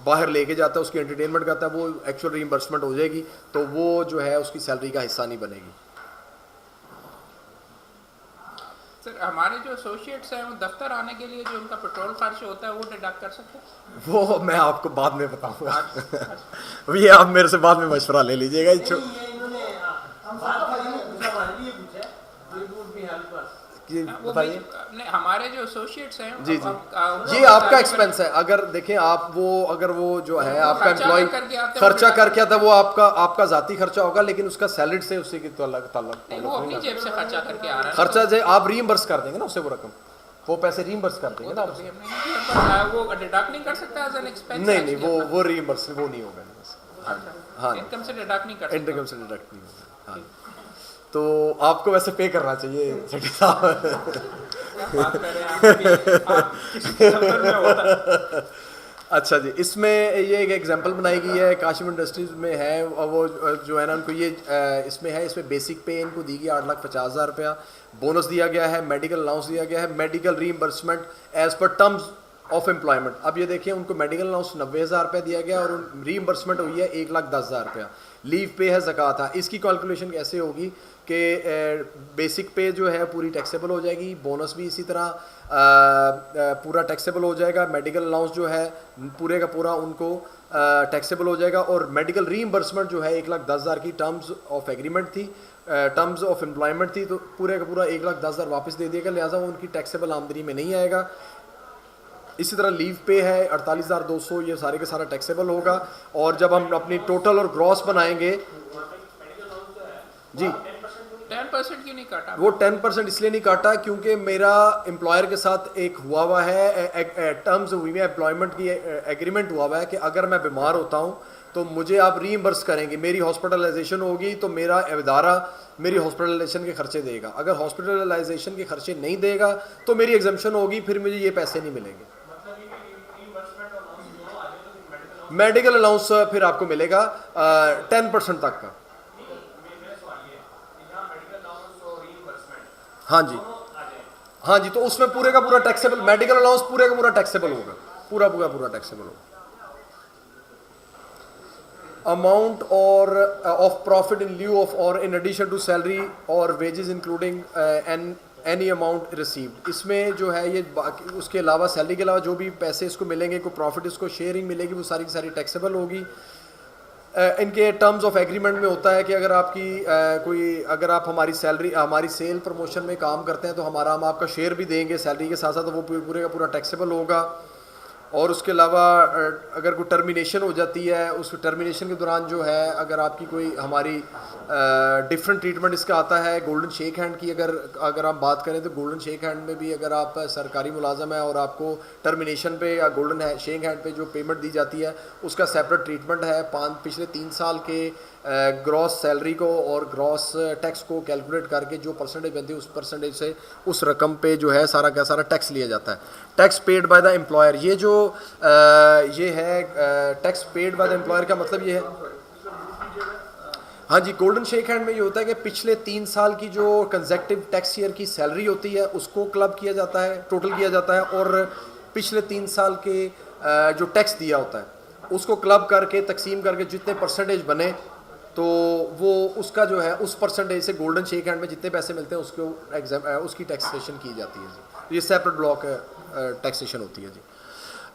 बाहर लेके जाता है, उसकी एंटरटेनमेंट करता है, वो एक्चुअल रीइंबर्समेंट हो जाएगी, तो वो जो है उसकी सैलरी का हिस्सा नहीं बनेगी। सर हमारे जो एसोसिएट्स हैं वो दफ्तर आने के लिए जो उनका पेट्रोल खर्च होता है वो डिडक्ट कर सकते हैं? वो मैं आपको बाद में बताऊंगा। ये आप मेरे से बाद में मशवरा ले लीजिएगा। बताइए। हमारे जो एसोसिएट्स हैं जी जी, ये आपका एक्सपेंस है। अगर देखें आप अगर वो जो है आपका एम्प्लॉय खर्चा करके आता है, वो आपका जाती खर्चा होगा, लेकिन उसका सैलरी से उससे की वो अपनी जेब से खर्चा करके आ रहा है। खर्चा जो आप रीइंबर्स कर देंगे ना उससे वो रकम, वो पैसे रीइंबर्स कर देंगे ना वो डिडक्ट नहीं कर सकता एज एन एक्सपेंस? नहीं, वो रीइंबर्स वो नहीं होगा। हाँ, इनकम से डिडक्ट नहीं कर सकता। इनकम से डिडक्ट नहीं होगा। हाँ, तो आपको वैसे पे करना चाहिए सेठी साहब। अच्छा जी, इसमें ये एक एग्जांपल बनाई गई है, काशिम इंडस्ट्रीज में है, वो जो है ना उनको ये इसमें है, इसमें बेसिक पे इनको दी गई 8,50,000 रुपया, बोनस दिया गया है, मेडिकल अलाउंस दिया गया है, medical reimbursement as per terms of employment. अब ये देखिए उनको मेडिकल अलाउंस 90,000 रुपया दिया गया और रीइंबर्समेंट हुई है 1,10,000 रुपया। लीव पे है, ज़कात है। इसकी कैलकुलेशन कैसे होगी कि बेसिक पे जो है पूरी टैक्सेबल हो जाएगी, बोनस भी इसी तरह पूरा टैक्सेबल हो जाएगा, मेडिकल अलाउंस जो है पूरे का पूरा उनको टैक्सेबल हो जाएगा, और मेडिकल रीइंबर्समेंट जो है 1,10,000 की टर्म्स ऑफ एग्रीमेंट थी, टर्म्स ऑफ एम्प्लॉयमेंट थी, तो पूरे का पूरा 1,10,000 वापस दे दिएगा, लिहाजा वो उनकी टैक्सेबल आमदनी में नहीं आएगा। इसी तरह लीव पे है 48,200, ये सारे का सारा टैक्सेबल होगा। और जब हम अपनी टोटल और ग्रॉस बनाएंगे जी, 10% क्यों नहीं काटा? वो 10% इसलिए नहीं काटा क्योंकि मेरा एम्प्लॉयर के साथ एक हुआ है टर्म्स हुई है, एम्प्लॉयमेंट की एग्रीमेंट हुआ है कि अगर मैं बीमार होता हूँ तो मुझे आप रीइंबर्स करेंगे, मेरी हॉस्पिटलाइजेशन होगी तो मेरा इदारा मेरी हॉस्पिटलाइजेशन के खर्चे देगा, अगर हॉस्पिटलाइजेशन के खर्चे नहीं देगा तो मेरी एग्जम्पशन होगी, फिर मुझे ये पैसे नहीं मिलेंगे। मेडिकल अलाउंस फिर आपको मिलेगा 10% तक का। हाँ जी, हाँ जी, तो उसमें पूरे का पूरा टैक्सेबल, मेडिकल अलाउंस पूरे का पूरा टैक्सेबल होगा, पूरा टैक्सेबल होगा। अमाउंट और of profit in lieu of और इन एडिशन टू सैलरी और wages including any amount received, इसमें जो है ये उसके अलावा सैलरी के अलावा जो भी पैसे इसको मिलेंगे, कोई प्रॉफिट इसको शेयरिंग मिलेगी, वो सारी की सारी टैक्सेबल होगी। इनके टर्म्स ऑफ एग्रीमेंट में होता है कि अगर आपकी अगर आप हमारी सेल प्रमोशन में काम करते हैं तो हम आपका शेयर भी देंगे सैलरी के साथ साथ, तो वो पूरे का पूरा टैक्सेबल होगा। और उसके अलावा अगर कोई टर्मिनेशन हो जाती है, उस टर्मिनेशन के दौरान जो है अगर आपकी कोई हमारी डिफरेंट ट्रीटमेंट इसका आता है गोल्डन शेक हैंड की, अगर हम बात करें तो गोल्डन शेक हैंड में भी अगर आप सरकारी मुलाजम है और आपको टर्मिनेशन पे या गोल्डन शेक हैंड पे जो पेमेंट दी जाती है उसका सेपरेट ट्रीटमेंट है। पिछले 3 साल के ग्रॉस सैलरी को और ग्रॉस टैक्स को कैलकुलेट करके जो परसेंटेज बनती है उस परसेंटेज से उस रकम पे जो है सारा का सारा टैक्स लिया जाता है। Tax paid by the employer, ये जो ये है tax paid by the employer का मतलब ये है, हाँ जी, गोल्डन शेक हैंड में ये होता है कि पिछले 3 साल की जो कंसेक्टिव टैक्स ईयर की सैलरी होती है उसको क्लब किया जाता है, टोटल किया जाता है, और पिछले 3 साल के जो टैक्स दिया होता है उसको क्लब करके तकसीम करके जितने परसेंटेज बने तो वो उसका जो है उस परसेंटेज से गोल्डन शेक हैंड में जितने पैसे मिलते हैं उसकी टैक्सेशन की जाती है जी। ये सेपरेट ब्लॉक टैक्सेशन होती है जी।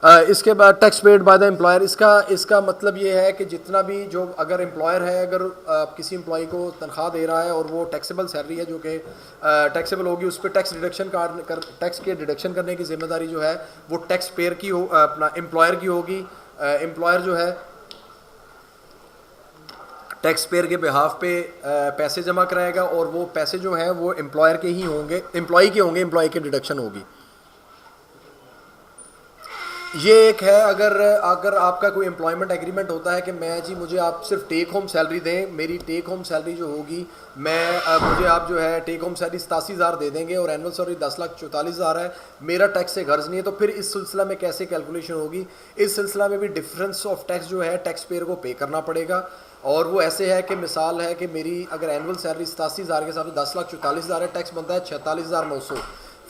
इसके बाद tax paid by the employer, इसका मतलब ये है कि जितना भी जो अगर एम्प्लॉयर है, अगर किसी एम्प्लॉई को तनख्वाह दे रहा है और वो टैक्सेबल सैलरी है जो कि टैक्सेबल होगी, उस पर टैक्स के डिडक्शन करने की जिम्मेदारी जो है वो टैक्स पेयर की हो, अपना एम्प्लॉयर की होगी। एम्प्लॉयर जो है टैक्स पेयर के बिहाफ पे पैसे जमा कराएगा और वो पैसे जो हैं वो एम्प्लॉयर के ही होंगे, एम्प्लॉई के होंगे, एम्प्लॉई की डिडक्शन होगी। ये एक है, अगर आपका कोई एम्प्लॉयमेंट एग्रीमेंट होता है कि मैं जी मुझे आप सिर्फ टेक होम सैलरी दें, मेरी टेक होम सैलरी जो होगी मुझे आप जो है टेक होम सैलरी 87,000 दे देंगे और एनुअल सैलरी 10,44,000 है, मेरा टैक्स से गर्ज नहीं है, तो फिर इस सिलसिला में कैसे कैलकुलेशन होगी? इस सिलसिला में भी डिफरेंस ऑफ टैक्स जो है टैक्स पेयर को पे करना पड़ेगा। और वो ऐसे है कि मिसाल है कि मेरी अगर एनुअल सैलरी 87,000 के साथ 10,44,000 है, टैक्स बनता है 46,900,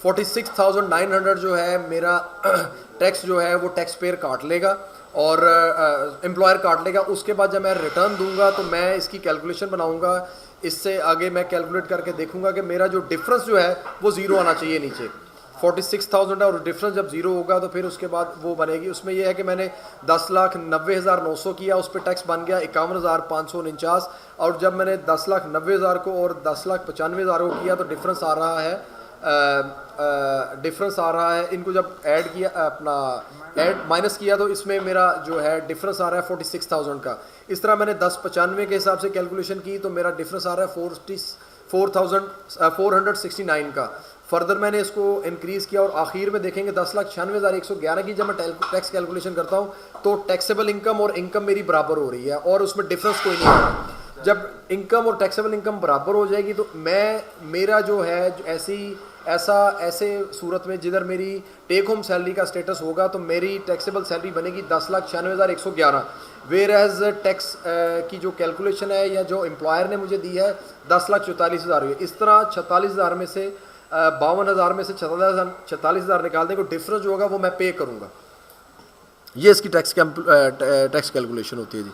46,900 जो है मेरा टैक्स जो है वो टैक्स पेयर काट लेगा और एम्प्लॉयर काट लेगा। उसके बाद जब मैं रिटर्न दूंगा तो मैं इसकी कैलकुलेशन बनाऊंगा, इससे आगे मैं कैलकुलेट करके देखूंगा कि मेरा जो डिफरेंस जो है वो ज़ीरो आना चाहिए नीचे। 46,000 है और डिफरेंस जब ज़ीरो होगा तो फिर उसके बाद वो बनेगी। उसमें यह है कि मैंने 10,90,900 किया, उस पर टैक्स बन गया 51,549, और जब मैंने 10,90,000 को और 10,95,000 को किया तो डिफरेंस आ रहा है इनको जब ऐड किया, अपना ऐड माइनस किया तो इसमें मेरा जो है डिफरेंस आ रहा है 46,000 का। इस तरह मैंने 10,95 के हिसाब से कैलकुलेशन की तो मेरा डिफरेंस आ रहा है 4,469 का। फर्दर मैंने इसको इंक्रीज़ किया और आखिर में देखेंगे 10,96,111 की जब मैं टैक्स कैलकुलेशन करता हूँ तो टैक्सेबल इनकम और इनकम मेरी बराबर हो रही है और उसमें डिफरेंस कोई नहीं है। जब इनकम और टैक्सेबल इनकम बराबर हो जाएगी तो मेरा जो है ऐसे सूरत में जिधर मेरी टेक होम सैलरी का स्टेटस होगा तो मेरी टैक्सेबल सैलरी बनेगी 10,96,111, वेयर एज टैक्स की जो कैलकुलेशन है या जो एम्प्लॉयर ने मुझे दी है 10,44,000 हुई। इस तरह 46,000 में से 52,000 में से 46,000 निकाल देंगे, डिफरेंस जो होगा वो मैं पे करूँगा। ये इसकी टैक्स कैलकुलेशन होती है जी।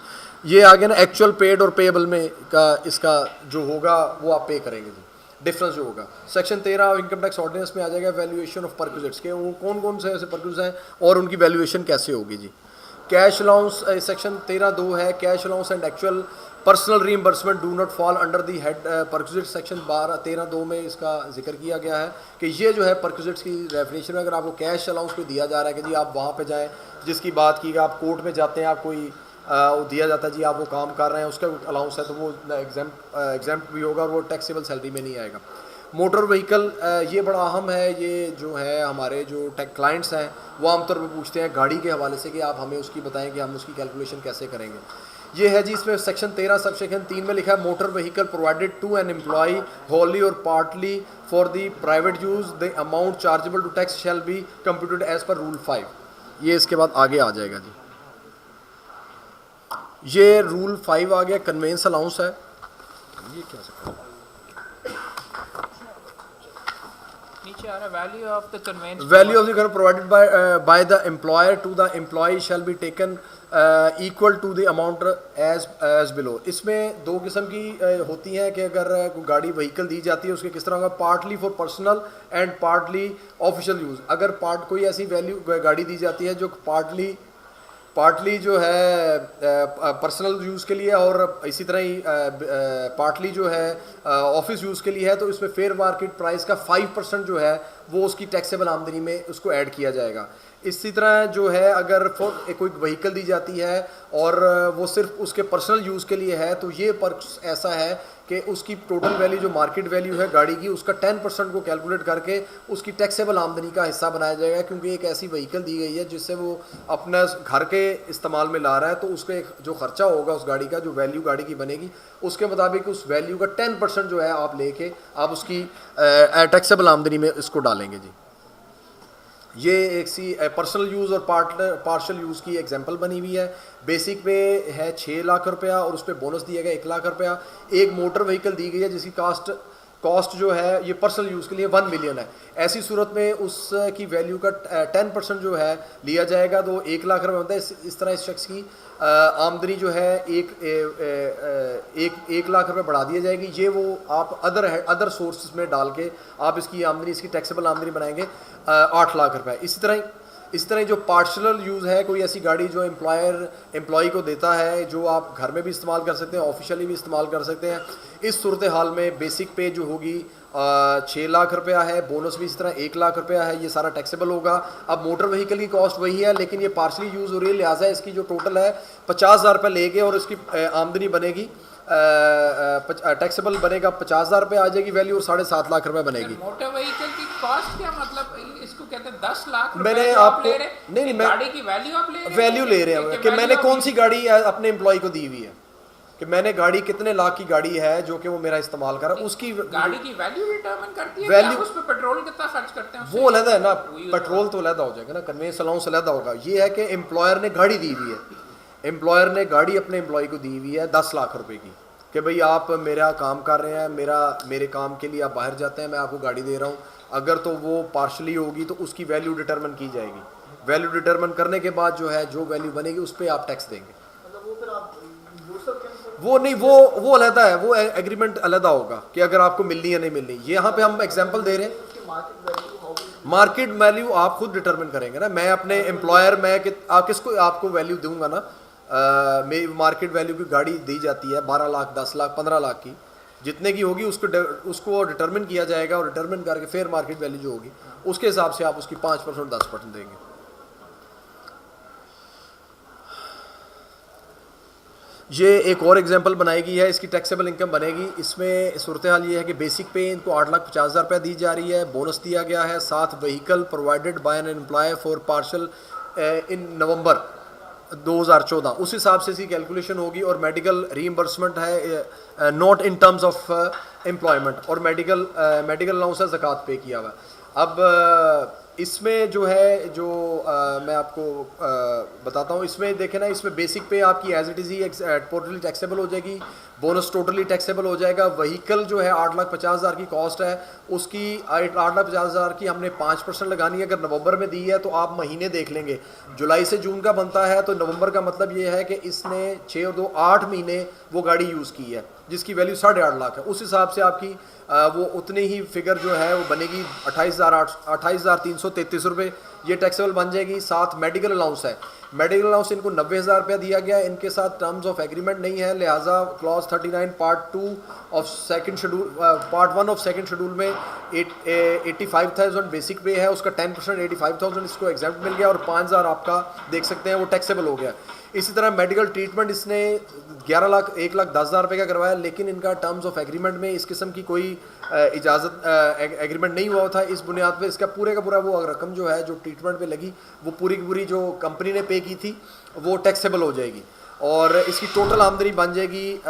ये आगे ना एक्चुअल पेड और पेएबल में का इसका जो होगा वो आप पे करेंगे जी, डिफरेंस जो होगा। सेक्शन 13 इनकम टैक्स ऑर्डिनेंस में आ जाएगा वैल्यूएशन ऑफ परक्विजिट्स के, वो कौन कौन से ऐसे परक्विजिट्स हैं और उनकी वैल्यूएशन कैसे होगी जी। कैश अलाउंस सेक्शन 13(2) है, cash allowance and actual personal reimbursement do not fall under the head perquisite. Section 13(2) में इसका जिक्र किया गया है कि ये जो है परक्विजिट्स की डेफिनेशन में अगर आपको कैश अलाउंस कोई दिया जा रहा है कि जी आप वहाँ पे जाएं, जिसकी बात की आप कोर्ट में जाते हैं, आप कोई दिया जाता है जी आप वो काम कर रहे हैं, उसका अलाउंस है तो वो एग्जाम्प्ट भी होगा और वो टैक्सेबल सैलरी में नहीं आएगा। मोटर व्हीकल ये बड़ा अहम है, ये जो है हमारे जो क्लाइंट्स हैं वो आमतौर पर पूछते हैं गाड़ी के हवाले से कि आप हमें उसकी बताएं कि हम उसकी कैलकुलेशन कैसे करेंगे। ये है जी, इसमें सेक्शन 13 सब सेक्शन 3 में लिखा है motor vehicle provided to an employee wholly or partly for the private use the amount chargeable to tax shall be computed as per rule 5। ये इसके बाद आगे आ जाएगा जी। ये रूल 5 आ गया, कन्वेंस अलाउंस है। ये क्या सकता है नीचे आ रहा है value of the conveyance, value of the provided by the employer to the employ shall be taken equal to the amount as below. इसमें दो किस्म की होती हैं कि अगर गाड़ी व्हीकल दी जाती है उसके किस तरह होगा, partly for personal and partly official use. अगर कोई ऐसी वैल्यू गाड़ी दी जाती है जो पार्टली जो है पर्सनल यूज़ के लिए और इसी तरह ही पार्टली जो है ऑफिस यूज़ के लिए है, तो इसमें फेयर मार्केट प्राइस का 5% जो है वो उसकी टैक्सेबल आमदनी में उसको ऐड किया जाएगा। इसी तरह जो है अगर कोई व्हीकल दी जाती है और वो सिर्फ उसके पर्सनल यूज़ के लिए है तो ये पर्क्स ऐसा है कि उसकी टोटल वैल्यू जो मार्केट वैल्यू है गाड़ी की उसका 10% को कैलकुलेट करके उसकी टैक्सेबल आमदनी का हिस्सा बनाया जाएगा, क्योंकि एक ऐसी व्हीकल दी गई है जिससे वो अपना घर के इस्तेमाल में ला रहा है, तो उसके जो खर्चा होगा उस गाड़ी का, जो वैल्यू गाड़ी की बनेगी उसके मुताबिक उस वैल्यू का 10% जो है आप लेके आप उसकी टैक्सेबल आमदनी में इसको डालेंगे जी। ये एक सी पर्सनल यूज़ और पार्शल यूज़ की एग्जांपल बनी हुई है। बेसिक पे है 6 लाख रुपया और उस पर बोनस दिया गया 1 लाख रुपया। एक मोटर व्हीकल दी गई है जिसकी कॉस्ट जो है ये पर्सनल यूज़ के लिए 1 मिलियन है। ऐसी सूरत में उसकी वैल्यू का 10% जो है लिया जाएगा तो 1 लाख रुपये बनता है। इस तरह इस शख्स की आमदनी जो है एक लाख रुपये बढ़ा दी जाएगी। ये वो आप अदर सोर्सेज में डाल के आप इसकी आमदनी, इसकी टैक्सेबल आमदनी बनाएंगे 8 लाख रुपये। इसी तरह इस तरह जो पार्शल यूज़ है, कोई ऐसी गाड़ी जो एम्प्लॉय को देता है, जो आप घर में भी इस्तेमाल कर सकते हैं, ऑफिशियली भी इस्तेमाल कर सकते हैं, इस सूरत हाल में बेसिक पे जो होगी 6 लाख रुपया है, बोनस भी इस तरह 1 लाख रुपया है, ये सारा टैक्सेबल होगा। अब मोटर व्हीकल की कॉस्ट वही है, लेकिन ये पार्शली यूज़ हो रही है, लिहाजा इसकी जो टोटल है 50,000 रुपये लेके और इसकी आमदनी बनेगी, टैक्सेबल बनेगा 50,000 रुपये आ जाएगी वैल्यू, और 7.5 लाख रुपये बनेगी। मोटर व्हीकल की कॉस्ट क्या मतलब, इसको कहते हैं 10 लाख मैंने रुपए आपको ले रहे हैं? नहीं मैं गाड़ी की वैल्यू आप ले रहे हैं, वैल्यू ले रहे हैं कि मैंने कौन सी गाड़ी अपने एम्प्लॉय को दी हुई है, कि मैंने गाड़ी कितने लाख की गाड़ी है जो कि वो मेरा इस्तेमाल कर रहा है, उसकी गाड़ी की वैल्यू डिटरमिन करती है वैल्यू कि आप उस पे पेट्रोल कितना खर्च करते हैं, वो अलग है ना, पेट्रोल तो अलग हो जाएगा ना, कन्वेंस अलाउंस अलग होगा। ये है कि एम्प्लॉयर ने गाड़ी दी हुई है, एम्प्लॉयर ने गाड़ी अपने एम्प्लॉय को दी हुई है 10 लाख रुपए की, कि भाई आप मेरा काम कर रहे हैं, मेरे काम के लिए आप बाहर जाते हैं, मैं आपको गाड़ी दे रहा हूँ। अगर तो वो पार्शली होगी तो उसकी वैल्यू डिटरमिन की जाएगी, वैल्यू डिटरमिन करने के बाद जो है जो वैल्यू बनेगी उस पर आप टैक्स देंगे। वो नहीं, वो अलग है, वो एग्रीमेंट अलग होगा कि अगर आपको मिलनी है नहीं मिलनी। ये यहाँ पे हम एग्जांपल दे रहे हैं, मार्केट वैल्यू आप खुद डिटरमिन करेंगे ना। मैं अपने एम्प्लॉयर किसको आपको वैल्यू दूंगा ना, मेरी मार्केट वैल्यू की गाड़ी दी जाती है 12 लाख 10 लाख 15 लाख की, जितने की होगी उसको डिटरमिन किया जाएगा, और डिटरमिन करके फेयर मार्केट वैल्यू जो होगी उसके हिसाब से आप उसकी 5% 10% देंगे। ये एक और एग्जांपल बनाई गई है, इसकी टैक्सेबल इनकम बनेगी। इसमें सूरत हाल ये है कि बेसिक पे इनको 8,50,000 रुपये दी जा रही है, बोनस दिया गया है, साथ vehicle provided by an employ for partial in November 2014, उस हिसाब से इसकी कैलकुलेशन होगी। और मेडिकल रीइंबर्समेंट है not in terms of employment, or medical allowance है ज़कात पे किया हुआ। अब इसमें जो है जो मैं आपको बताता हूँ, इसमें देखें ना, इसमें बेसिक पे आपकी एज इट इज़ ही टोटली टैक्सेबल हो जाएगी, बोनस टोटली टैक्सेबल हो जाएगा। व्हीकल जो है 8,50,000 की कॉस्ट है, उसकी 8,50,000 की हमने 5% लगानी है। अगर नवंबर में दी है तो आप महीने देख लेंगे, जुलाई से जून का बनता है तो नवंबर का मतलब ये है कि इसने 6 और 2 8 महीने वो गाड़ी यूज़ की है, जिसकी वैल्यू 8.5 लाख है। उस हिसाब से आपकी वो उतनी ही फिगर जो है वो बनेगी 28,333 रुपये, ये टैक्सेबल बन जाएगी। साथ मेडिकल अलाउंस है, मेडिकल अलाउंस इनको 90,000 रुपया दिया गया है, इनके साथ टर्म्स ऑफ एग्रीमेंट नहीं है, लिहाजा clause 39 part 2 of second schedule part 1 of second schedule में 85,000 बेसिक पे है, उसका 10% 85,000 इसको एग्जाम्प्ट मिल गया, और 5,000 आपका देख सकते हैं वो टैक्सेबल हो गया। इसी तरह मेडिकल ट्रीटमेंट इसने 1,10,000 रुपये का करवाया, लेकिन इनका टर्म्स ऑफ एग्रीमेंट में इस किस्म की कोई इजाज़त एग्रीमेंट नहीं हुआ था। इस बुनियाद पर इसका पूरे का पूरा वो रकम जो है जो ट्रीटमेंट पे लगी, वो पूरी की पूरी जो कंपनी ने पे की थी वो टैक्सेबल हो जाएगी। और इसकी टोटल आमदनी बन जाएगी,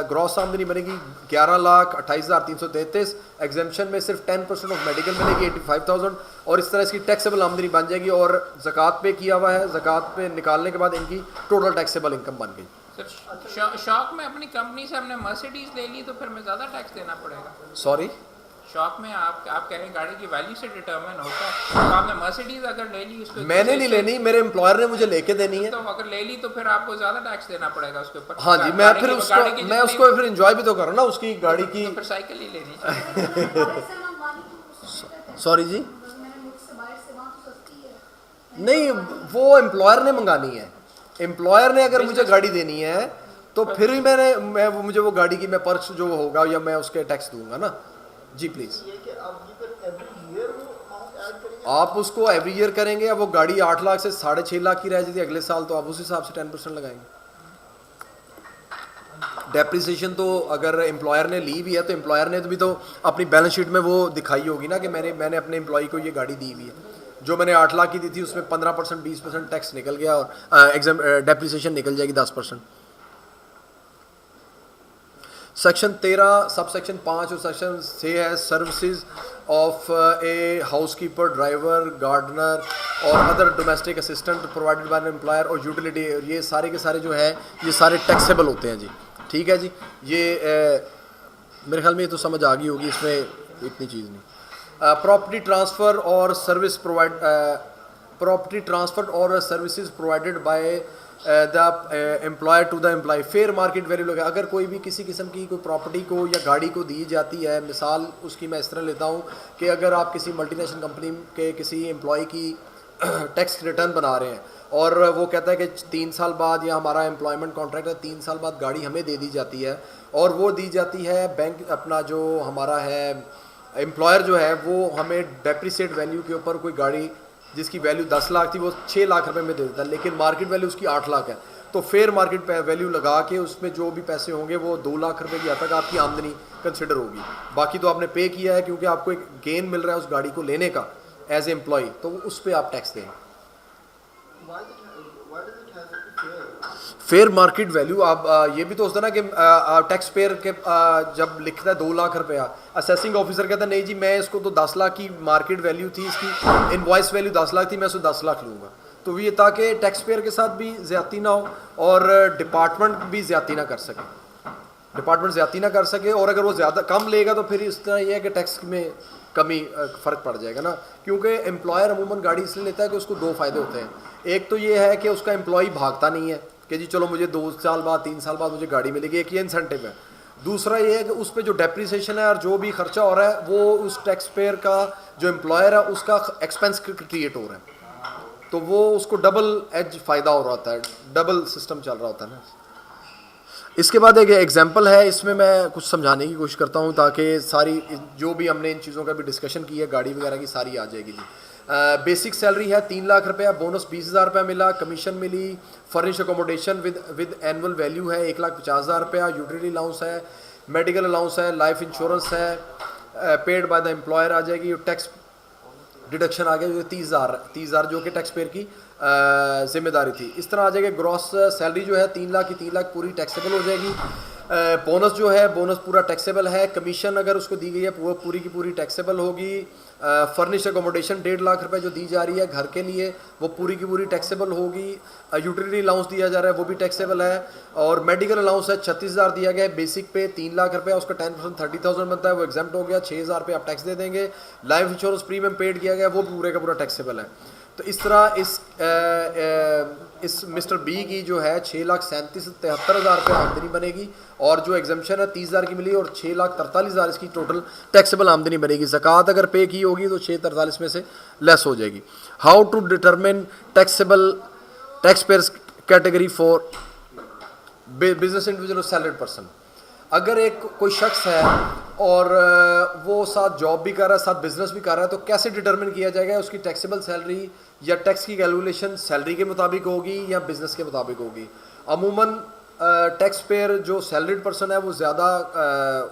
ग्रॉस आमदनी बनेगी 11,28,333। एग्जेम्पशन में सिर्फ 10% ऑफ मेडिकल मिलेगी 85,000, और इस तरह इसकी टैक्सेबल आमदनी बन जाएगी। और ज़कात पे किया हुआ है, ज़कात पे निकालने के बाद इनकी टोटल टैक्सेबल इनकम बन गई। सर शौक में अपनी कंपनी से हमने मर्सिडीज ले ली तो फिर मैं ज़्यादा टैक्स देना पड़ेगा? सॉरी, शॉप में आप कह रहे हैं गाड़ी की वैल्यू से डिटरमिन होता है, तो आपने मर्सिडीज अगर ले ली, उसको मैंने नहीं लेनी, मेरे एम्प्लॉयर ने मुझे लेके देनी है, तो अगर ले ली तो फिर आपको ज्यादा टैक्स देना पड़ेगा उसके ऊपर। हाँ जी, मैं उसको फिर एंजॉय भी तो करूँ ना उसकी गाड़ी की, तो फिर साइकिल ही लेनी चाहिए। सॉरी जी, नहीं, वो एम्प्लॉयर ने मंगानी है, एम्प्लॉयर ने अगर मुझे गाड़ी देनी है तो फिर ही मुझे वो गाड़ी की मैं पर्च जो होगा या मैं उसके टैक्स दूंगा ना जी। प्लीज़ आप उसको एवरी ईयर करेंगे, अब वो गाड़ी 8 लाख से 6.5 लाख की रह जाती है अगले साल, तो आप उस हिसाब से 10% लगाएंगे। डेप्रिसिएशन तो अगर एम्प्लॉयर ने ली भी है तो एम्प्लॉयर ने भी तो अपनी बैलेंस शीट में वो दिखाई होगी ना कि मैंने अपने एम्प्लॉय को ये गाड़ी दी हुई है। जो मैंने 8 लाख की दी थी उसमें 15% 20% टैक्स निकल गया, और डेप्रिसिएशन निकल जाएगी 10%। सेक्शन 13 सब सेक्शन 5 और सेक्शन 6 है services of a housekeeper, driver, gardener or other domestic assistant provided by an employer or utility. ये सारे के सारे जो है ये सारे टैक्सेबल होते हैं जी। ठीक है जी, ये मेरे ख्याल में ये तो समझ आ गई होगी, इसमें इतनी चीज़ नहीं। प्रॉपर्टी ट्रांसफ़र और सर्विस प्रॉपर्टी ट्रांसफर और services provided by the employer to the employ, fair market value लगा। अगर कोई भी किसी किस्म की कोई प्रॉपर्टी को या गाड़ी को दी जाती है, मिसाल उसकी मैं इस तरह लेता हूँ कि अगर आप किसी मल्टीनेशनल कंपनी के किसी एम्प्लॉय की टैक्स रिटर्न बना रहे हैं और वो कहता है कि 3 साल बाद या हमारा एम्प्लॉयमेंट कॉन्ट्रैक्ट है 3 साल बाद गाड़ी हमें दे दी जाती है और वो दी जाती है बैंक अपना जो हमारा है एम्प्लॉयर जो है वो हमें डेप्रिसिएट वैल्यू के ऊपर कोई गाड़ी जिसकी वैल्यू 10 लाख थी वो 6 लाख रुपए में दे देता है, लेकिन मार्केट वैल्यू उसकी 8 लाख है। तो फेयर मार्केट वैल्यू लगा के उसमें जो भी पैसे होंगे वो 2 लाख रुपए की हद तक आपकी आमदनी कंसिडर होगी। बाकी तो आपने पे किया है क्योंकि आपको एक गेन मिल रहा है उस गाड़ी को लेने का एज एम्प्लॉय, तो उस पर आप टैक्स दें। फेयर मार्केट वैल्यू आप ये भी तो होता है ना कि टैक्स पेयर के जब लिखता है 2 लाख रुपया, असेसिंग ऑफिसर कहता है नहीं जी मैं इसको तो 10 लाख की मार्केट वैल्यू थी, इसकी इनवॉइस वैल्यू 10 लाख थी, मैं इसको 10 लाख लूँगा। तो ये ताकि टैक्स पेयर के साथ भी ज़्यादती ना हो और डिपार्टमेंट भी ज़्यादती ना कर सके, और अगर वो ज़्यादा कम लेगा तो फिर इस तरह ये है कि टैक्स में कमी फ़र्क पड़ जाएगा ना, क्योंकि एम्प्लॉयर अमूमन गाड़ी इसलिए लेता है कि उसको 2 फ़ायदे होते हैं। एक तो ये है कि उसका एम्प्लॉय भागता नहीं है कि जी चलो मुझे 2 साल बाद 3 साल बाद मुझे गाड़ी मिलेगी, एक ये इंसेंटिव है। दूसरा ये है कि उस पर जो डेप्रिसिएशन है और जो भी खर्चा हो रहा है वो उस टैक्स पेयर का जो एम्प्लॉयर है उसका एक्सपेंस क्रिएट हो रहा है, तो वो उसको डबल एज फ़ायदा हो रहा होता है, डबल सिस्टम चल रहा होता है ना। इसके बाद एक एग्जांपल है, इसमें मैं कुछ समझाने की कोशिश करता हूँ ताकि सारी जो भी हमने इन चीज़ों का भी डिस्कशन की है गाड़ी वगैरह की सारी आ जाएगी जी। बेसिक सैलरी है 3 लाख रुपया, बोनस 20,000 रुपया मिला, कमीशन मिली, furnish accommodation with annual value है 1,50,000 रुपया, यूटिलिटी अलाउंस है, मेडिकल अलाउंस है, लाइफ इंश्योरेंस है, पेड बाय द एम्प्लॉयर आ जाएगी, टैक्स डिडक्शन आ गया 30,000 जो कि टैक्स पेयर की जिम्मेदारी थी। इस तरह आ जाएगा। ग्रॉस सैलरी जो है 3 लाख की 3 लाख पूरी टैक्सेबल हो जाएगी। बोनस जो है बोनस पूरा टैक्सेबल है, कमीशन अगर उसको दी गई है वो पूरी की पूरी टैक्सेबल होगी। फर्निश अकोमोडेशन 1.5 लाख रुपए जो दी जा रही है घर के लिए वो पूरी की पूरी टैक्सेबल होगी। यूटिलिटी अलाउंस दिया जा रहा है वो भी टैक्सेबल है, और मेडिकल अलाउंस है 36,000 दिया गया है बेसिक पे, 3 लाख रुपया उसका 10% 30,000 बनता है, वो एग्जाम्प्ट हो गया, 6,000 रुपये आप टैक्स दे देंगे। लाइफ इंश्योरेंस प्रीमियम पेड किया गया वो पूरे का पूरा टैक्सेबल है। तो इस तरह इस मिस्टर बी की जो है 6,37,73,000 रुपये आमदनी बनेगी, और जो एग्जाम्पशन है 30,000 की मिली और 6,43,000 इसकी टोटल टैक्सेबल आमदनी बनेगी। ज़कात अगर पे की होगी तो 6,43 में से लेस हो जाएगी। How to determine taxable tax payers category for business individual और सैलरीड पर्सन। अगर एक कोई शख्स है और वो साथ जॉब भी कर रहा है साथ बिजनेस भी कर रहा है, तो कैसे डिटरमिन किया जाएगा उसकी टैक्सेबल सैलरी, या टैक्स की कैलकुलेशन सैलरी के मुताबिक होगी या बिजनेस के मुताबिक होगी। अमूमन टैक्स पेयर जो सैलरीड पर्सन है वो ज़्यादा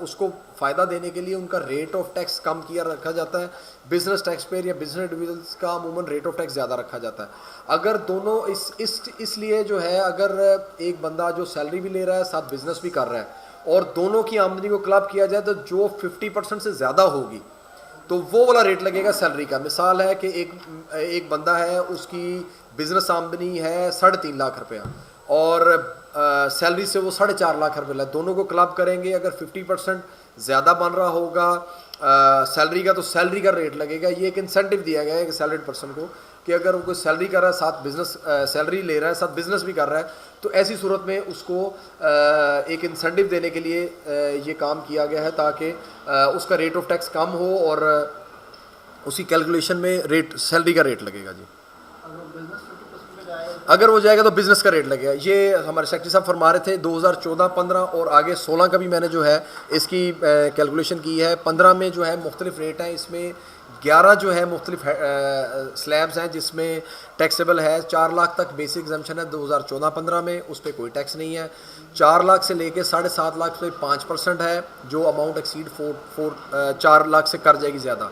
उसको फ़ायदा देने के लिए उनका रेट ऑफ टैक्स कम किया रखा जाता है। बिजनेस टैक्स पेयर या बिजनेस इंडिविजुअल्स का अमूमन रेट ऑफ टैक्स ज़्यादा रखा जाता है। अगर दोनों इसलिए जो है अगर एक बंदा जो सैलरी भी ले रहा है साथ बिजनेस भी कर रहा है और दोनों की आमदनी को क्लब किया जाए तो जो 50% से ज़्यादा होगी तो वो वाला रेट लगेगा सैलरी का। मिसाल है कि एक बंदा है उसकी बिज़नेस आमदनी है 3.5 लाख रुपया और सैलरी से वो 4.5 लाख रुपये ला, दोनों को क्लब करेंगे। अगर 50% ज़्यादा बन रहा होगा सैलरी का तो सैलरी का रेट लगेगा। ये एक इंसेंटिव दिया गया है कि सैलरीड पर्सन को कि अगर वो कोई सैलरी कर रहा है साथ बिजनेस सैलरी ले रहा है साथ बिजनेस भी कर रहा है तो ऐसी सूरत में उसको एक इंसेंटिव देने के लिए ये काम किया गया है ताकि उसका रेट ऑफ टैक्स कम हो और उसकी कैलकुलेशन में रेट सैलरी का रेट लगेगा जी। अगर वो जाएगा तो बिज़नेस का रेट लगेगा। ये हमारे सेक्रेटरी साहब फरमा रहे थे 2014, 15 और आगे 16 का भी मैंने जो है इसकी कैलकुलेशन की है। 15 में जो है मुख्तलिफ रेट हैं, इसमें 11 जो है मुख्तलिफ स्लैब्स हैं जिसमें टैक्सेबल है। 4 लाख तक बेसिक एग्जम्पशन है 2014-15 में, उस पर कोई टैक्स नहीं है। 4 लाख से लेके 7.5 लाख पे 5% है, जो अमाउंट एक्सीड 4 लाख से कर जाएगी ज़्यादा।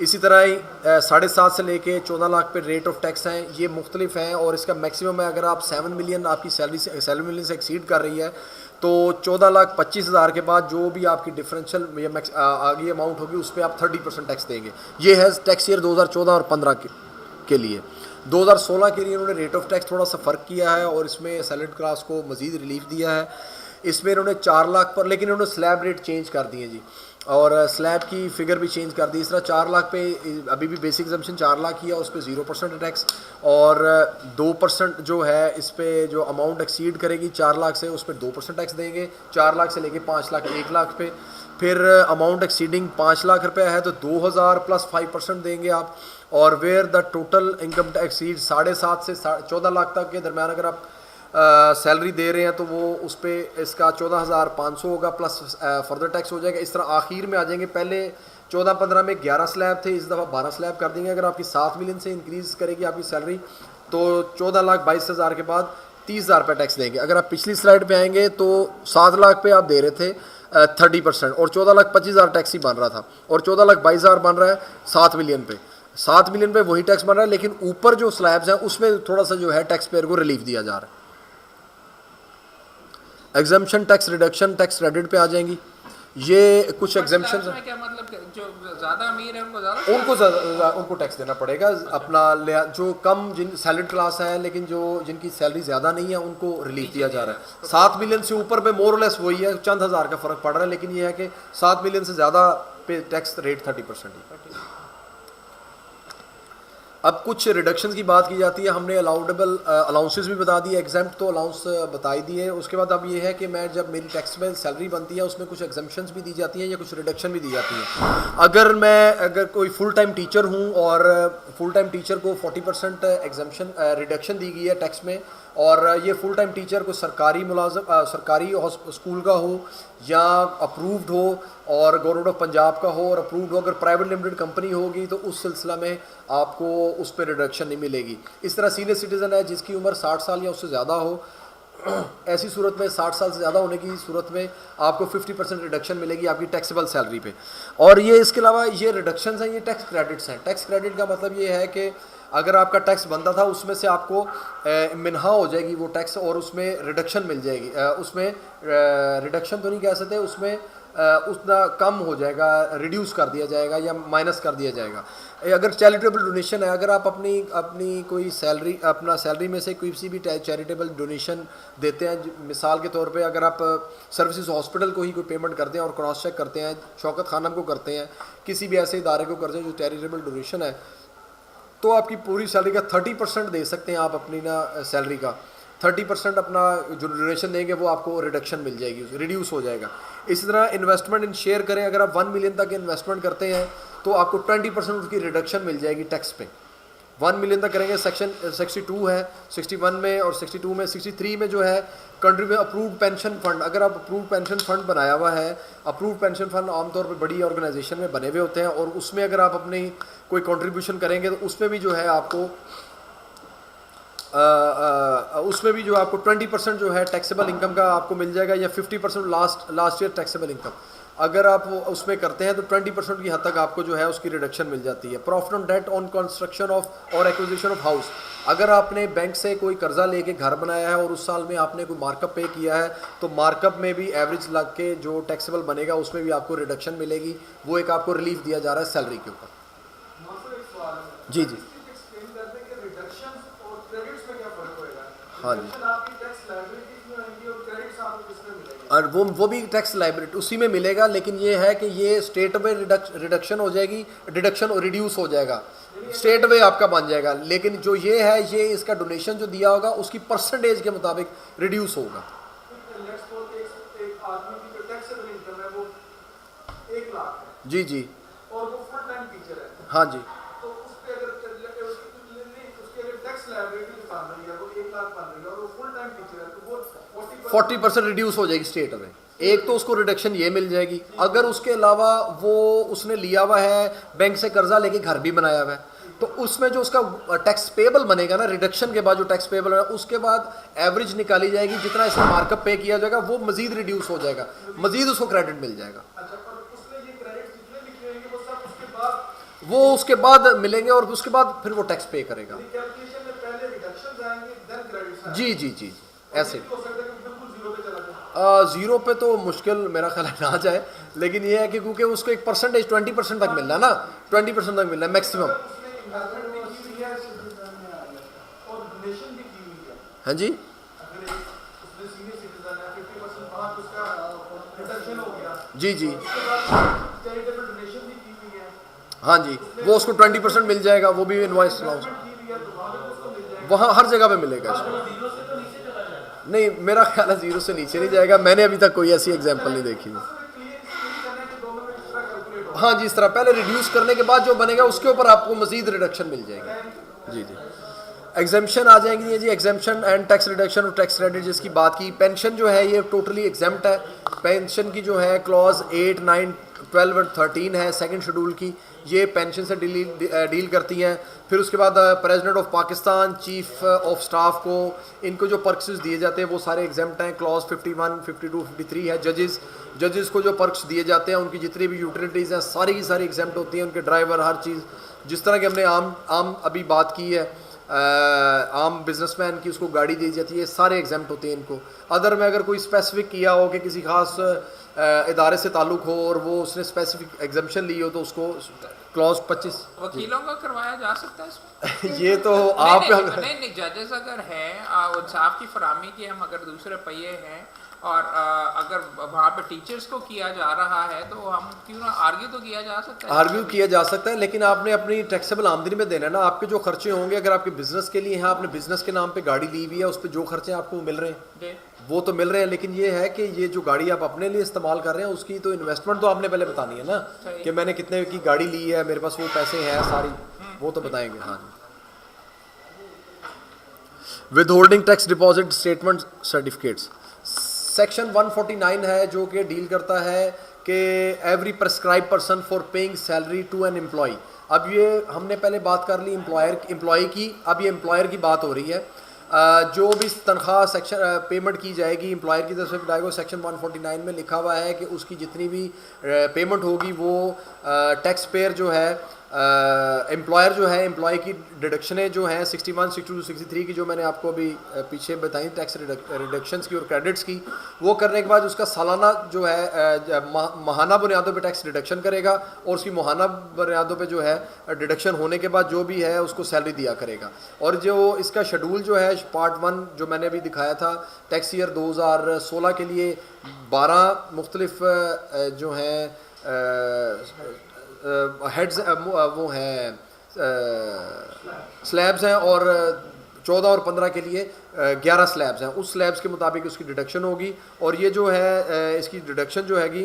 इसी तरह ही 7.5 से लेके 14 लाख पे रेट ऑफ टैक्स हैं, ये मुख्तलिफ हैं और इसका मैक्सिमम है अगर आप 7 मिलियन आपकी सैलरी 7 मिलियन से एक्सीड कर रही है तो 14,25,000 के बाद जो भी आपकी डिफरेंशियल या आगे अमाउंट होगी उस पर आप 30% टैक्स देंगे। ये है टैक्स ईयर 2014 और 15 के लिए। 2016 के लिए इन्होंने रेट ऑफ टैक्स थोड़ा सा फ़र्क किया है और इसमें सैलरीड क्लास को मज़ीद रिलीफ दिया है। इसमें इन्होंने 4 लाख पर, लेकिन इन्होंने स्लैब रेट चेंज कर दिए जी और स्लैब की फ़िगर भी चेंज कर दी। इस तरह 4 लाख पे अभी भी बेसिक एग्जम्पशन 4 लाख किया, उस पर 0% टैक्स और 2% जो है इस पर जो अमाउंट एक्सीड करेगी 4 लाख से उस पर 2% टैक्स देंगे। 4 लाख से लेके 5 लाख 1 लाख पे फिर अमाउंट एक्सीडिंग 5 लाख रुपए है तो 2000 प्लस 5% देंगे आप। और where the total income exceed 7.5 से 14 लाख तक के दरमियान अगर आप सैलरी दे रहे हैं तो वो उस पर इसका 14,500 होगा प्लस फर्दर टैक्स हो जाएगा। इस तरह आखिर में आ जाएंगे। पहले 14-15 में 11 स्लैब थे, इस दफ़ा 12 स्लैब कर देंगे। अगर आपकी 7 मिलियन से इंक्रीज़ करेगी आपकी सैलरी तो 14,22,000 के बाद 30,000 रुपये टैक्स देंगे। अगर आप पिछली स्लाइड पे आएंगे तो 7 लाख पे आप दे रहे थे 30% और 14,25,000 टैक्स ही बन रहा था और 14,22,000 बन रहा है 7 मिलियन पे। 7 मिलियन पे वही टैक्स बन रहा है, लेकिन ऊपर जो स्लैब्स हैं उसमें थोड़ा सा जो है टैक्स पेयर को रिलीफ दिया जा रहा है। Exemption tax reduction tax credit पे आ जाएंगी। ये कुछ एग्जम्पशन में क्या मतलब जो ज़्यादा अमीर है उनको टैक्स देना पड़ेगा अपना। जो कम जिन सैलरी क्लास है लेकिन जो जिनकी सैलरी ज़्यादा नहीं है उनको रिलीफ दिया जा रहा है। 7 मिलियन से ऊपर पे मोर लेस वही है, चंद हज़ार का फ़र्क पड़ रहा है, लेकिन ये है कि 7 मिलियन से ज़्यादा पे टैक्स रेट 30% है। अब कुछ रिडक्शंस की बात की जाती है। हमने अलाउडेबल अलाउंसेस भी बता दिए, एग्जाम्प्ट तो अलाउंस बता ही दिए। उसके बाद अब ये है कि मैं जब मेरी टैक्सेबल सैलरी बनती है उसमें कुछ एग्जम्पशंस भी दी जाती हैं या कुछ रिडक्शन भी दी जाती है। अगर कोई फुल टाइम टीचर हूँ और फुल टाइम टीचर को 40% एग्जम्पशन रिडक्शन दी गई है टैक्स में, और ये फुल टाइम टीचर को सरकारी सरकारी स्कूल का हो या अप्रूव्ड हो और गवर्नमेंट ऑफ पंजाब का हो और अप्रूव्ड हो, अगर प्राइवेट लिमिटेड कंपनी होगी तो उस सिलसिला में आपको उस पर रिडक्शन नहीं मिलेगी। इस तरह सीनियर सिटीज़न है जिसकी उम्र 60 साल या उससे ज़्यादा हो, ऐसी सूरत में 60 साल से ज़्यादा होने की सूरत में आपको 50% रिडक्शन मिलेगी आपकी टैक्सेबल सैलरी पे। और ये इसके अलावा ये रिडक्शंस हैं, ये टैक्स क्रेडिट्स हैं। टैक्स क्रेडिट का मतलब ये है कि अगर आपका टैक्स बनता था उसमें से आपको मिन्हा हो जाएगी वो टैक्स और उसमें रिडक्शन मिल जाएगी। उसमें रिडक्शन तो नहीं कह सकते, उसमें उतना कम हो जाएगा, रिड्यूस कर दिया जाएगा या माइनस कर दिया जाएगा। अगर चैरिटेबल डोनेशन है, अगर आप अपनी कोई सैलरी अपना सैलरी में से कोई भी चैरिटेबल डोनेशन देते हैं, मिसाल के तौर पे अगर आप सर्विसेज हॉस्पिटल को ही कोई पेमेंट करते हैं और क्रॉस चेक करते हैं, शौकत खानम को करते हैं, किसी भी ऐसे इदारे को करते हैं जो चैरिटेबल डोनेशन है, तो आपकी पूरी सैलरी का 30% दे सकते हैं आप अपनी ना सैलरी का 30% अपना जो डोनेशन देंगे वो आपको रिडक्शन मिल जाएगी, रिड्यूस हो जाएगा। इसी तरह इन्वेस्टमेंट इन शेयर करें, अगर आप 1 मिलियन तक इन्वेस्टमेंट करते हैं तो आपको 20% उसकी रिडक्शन मिल जाएगी टैक्स पे। 1 मिलियन तक करेंगे, सेक्शन 62 है 61 में और 62 में 63 में जो है कंट्री अप्रूव्ड पेंशन फंड। अगर आप अप्रूव्ड पेंशन फंड बनाया हुआ है, अप्रूव्ड पेंशन फंड आमतौर पर बड़ी ऑर्गेनाइजेशन में बने हुए होते हैं और उसमें अगर आप अपनी कोई कंट्रीब्यूशन करेंगे तो उसमें भी जो है आपको उसमें भी जो आपको 20% जो है टैक्सेबल इनकम का आपको मिल जाएगा या 50% लास्ट ईयर टैक्सेबल इनकम अगर आप उसमें करते हैं तो 20% की हद तक आपको जो है उसकी रिडक्शन मिल जाती है। Profit on debt on construction of और एक्विजिशन ऑफ हाउस, अगर आपने बैंक से कोई कर्जा लेके घर बनाया है और उस साल में आपने कोई मार्कअप पे किया है तो मार्कअप में भी एवरेज लग के जो टैक्सेबल बनेगा उसमें भी आपको रिडक्शन मिलेगी। वो एक आपको रिलीफ दिया जा रहा है सैलरी के ऊपर। जी जी हाँ जी, और वो भी टैक्स लाइबिलिटी उसी में मिलेगा, लेकिन ये है कि ये स्टेट वे रिडक्शन हो जाएगी, डिडक्शन रिड्यूस हो जाएगा, स्टेट वे आपका बन जाएगा। लेकिन जो ये है ये इसका डोनेशन जो दिया होगा उसकी परसेंटेज के मुताबिक रिड्यूस होगा। जी जी और वो फुल टाइम टीचर है, हाँ जी, तो उस पे अगर उसके अगर टैक्स लायबिलिटी जो बन रही है वो 1 लाख बन रही है और वो फुल टाइम टीचर है तो वो 40% रिड्यूस हो जाएगी स्टेट में। एक तो उसको रिडक्शन ये मिल जाएगी, अगर उसके अलावा वो उसने लिया हुआ है बैंक से कर्जा लेके घर भी बनाया हुआ है तो उसमें जो उसका टैक्स पेबल बनेगा ना, रिडक्शन के बाद जो टैक्स पेबल है उसके बाद एवरेज निकाली जाएगी, जितना इसका मार्कअप पे किया जाएगा वो मजीद रिड्यूस हो जाएगा, मजीद उसको क्रेडिट मिल जाएगा। वो उसके बाद मिलेंगे और उसके बाद फिर वो टैक्स पे करेगा। जी जी जी ऐसे जीरो पे तो मुश्किल मेरा ख्याल है ना जाए, लेकिन ये है कि क्योंकि उसको एक परसेंटेज 20% तक मिलना है ना, 20% तक मिलना है मैक्सिमम। हाँ जी जी जी हाँ जी, वो उसको 20% मिल जाएगा, वो भी इनवॉइस अलाउंस वहाँ हर जगह पे मिलेगा इसको। नहीं मेरा ख्याल है 0 से नीचे नहीं जाएगा, मैंने अभी तक कोई ऐसी एग्जांपल नहीं देखी। हाँ जी, इस तरह पहले रिड्यूस करने के बाद जो बनेगा उसके ऊपर आपको मजीद रिडक्शन मिल जाएगी। जी जी, एग्जाम्पशन आ जाएंगी जी, एग्जाम्पशन एंड टैक्स रिडक्शन और टैक्स क्रेडिट जिसकी बात की। पेंशन जो है ये टोटली एग्जाम्प्ट है। पेंशन की जो है क्लॉज 8, 9, 12 और 13 है सेकंड शेड्यूल की, ये पेंशन से डील करती हैं। फिर उसके बाद president of Pakistan, chief of staff को इनको जो पर्क्सेस दिए जाते हैं वो सारे एग्जाम्प्ट हैं। क्लॉज 51, 52, 53 है। जजेस को जो पर्क्स दिए जाते हैं, उनकी जितनी भी यूटिलिटीज़ हैं सारी की सारी एग्जाम्प्ट होती हैं। उनके ड्राइवर, हर चीज़ जिस तरह की हमने आम अभी बात की है, आम बिजनेसमैन की उसको गाड़ी दी जाती है, सारे एग्जाम्प्ट होते हैं इनको। अदर में अगर कोई स्पेसिफिक किया हो कि किसी खास इदारे से ताल्लुक़ हो और वो उसने स्पेसिफिक एग्जाम्पशन ली हो तो उसको क्लॉज 25। वकीलों का करवाया जा सकता है इसमें? ये तो आप नहीं, जजेस अगर हैं, इंसाफ की फराहमी की, हम अगर दूसरे पहिए हैं और अगर वहाँ पे टीचर्स को किया जा रहा है तो हम क्यों ना आर्ग्यू तो किया जा सकता है। आर्ग्यू किया जा सकता है, लेकिन आपने अपनी टैक्सेबल आमदनी में देना है ना। आपके जो खर्चे होंगे, अगर आपके बिजनेस के लिए हैं, आपने बिजनेस के नाम पे गाड़ी ली हुई है, उस पर जो खर्चे आपको मिल रहे हैं वो तो मिल रहे हैं, लेकिन ये है कि ये जो गाड़ी आप अपने लिए इस्तेमाल कर रहे हैं उसकी तो इन्वेस्टमेंट तो आपने पहले बतानी है ना, कि मैंने कितने की गाड़ी ली है, मेरे पास वो पैसे हैं सारी, वो तो बताएंगे। हाँ जी, withholding tax deposit statement certificates section 149 है जो कि डील करता है कि every prescribe person for paying salary to an employ. अब ये हमने पहले बात कर ली एम्प्लॉय की, अब ये एम्प्लॉयर की बात हो रही है। जो भी तनख्वाह सेक्शन पेमेंट की जाएगी एम्प्लॉयर की तरफ से बताएगा, सेक्शन 149 में लिखा हुआ है कि उसकी जितनी भी पेमेंट होगी वो टैक्स पेयर जो है, एम्प्लॉयर जो है, एम्प्लॉय की डिडक्शनें जो हैं 61, 62, 63 की जो मैंने आपको अभी पीछे बताई टैक्स रिडक्शंस की और क्रेडिट्स की, वो करने के बाद उसका सालाना जो है माहाना बुनियादों पे टैक्स डिडक्शन करेगा और उसकी माहाना बुनियादों पे जो है डिडक्शन होने के बाद जो भी है उसको सैलरी दिया करेगा। और जो इसका शेड्यूल जो है पार्ट 1 जो मैंने अभी दिखाया था, टैक्स ईयर 2016 के लिए 12 मुख्तलिफ जो हैं हेड्स वो हैं स्लैब्स हैं और 14 और 15 के लिए 11 स्लैब्स हैं। उस स्लैब्स के मुताबिक उसकी डिडक्शन होगी। और ये जो है इसकी डिडक्शन जो हैगी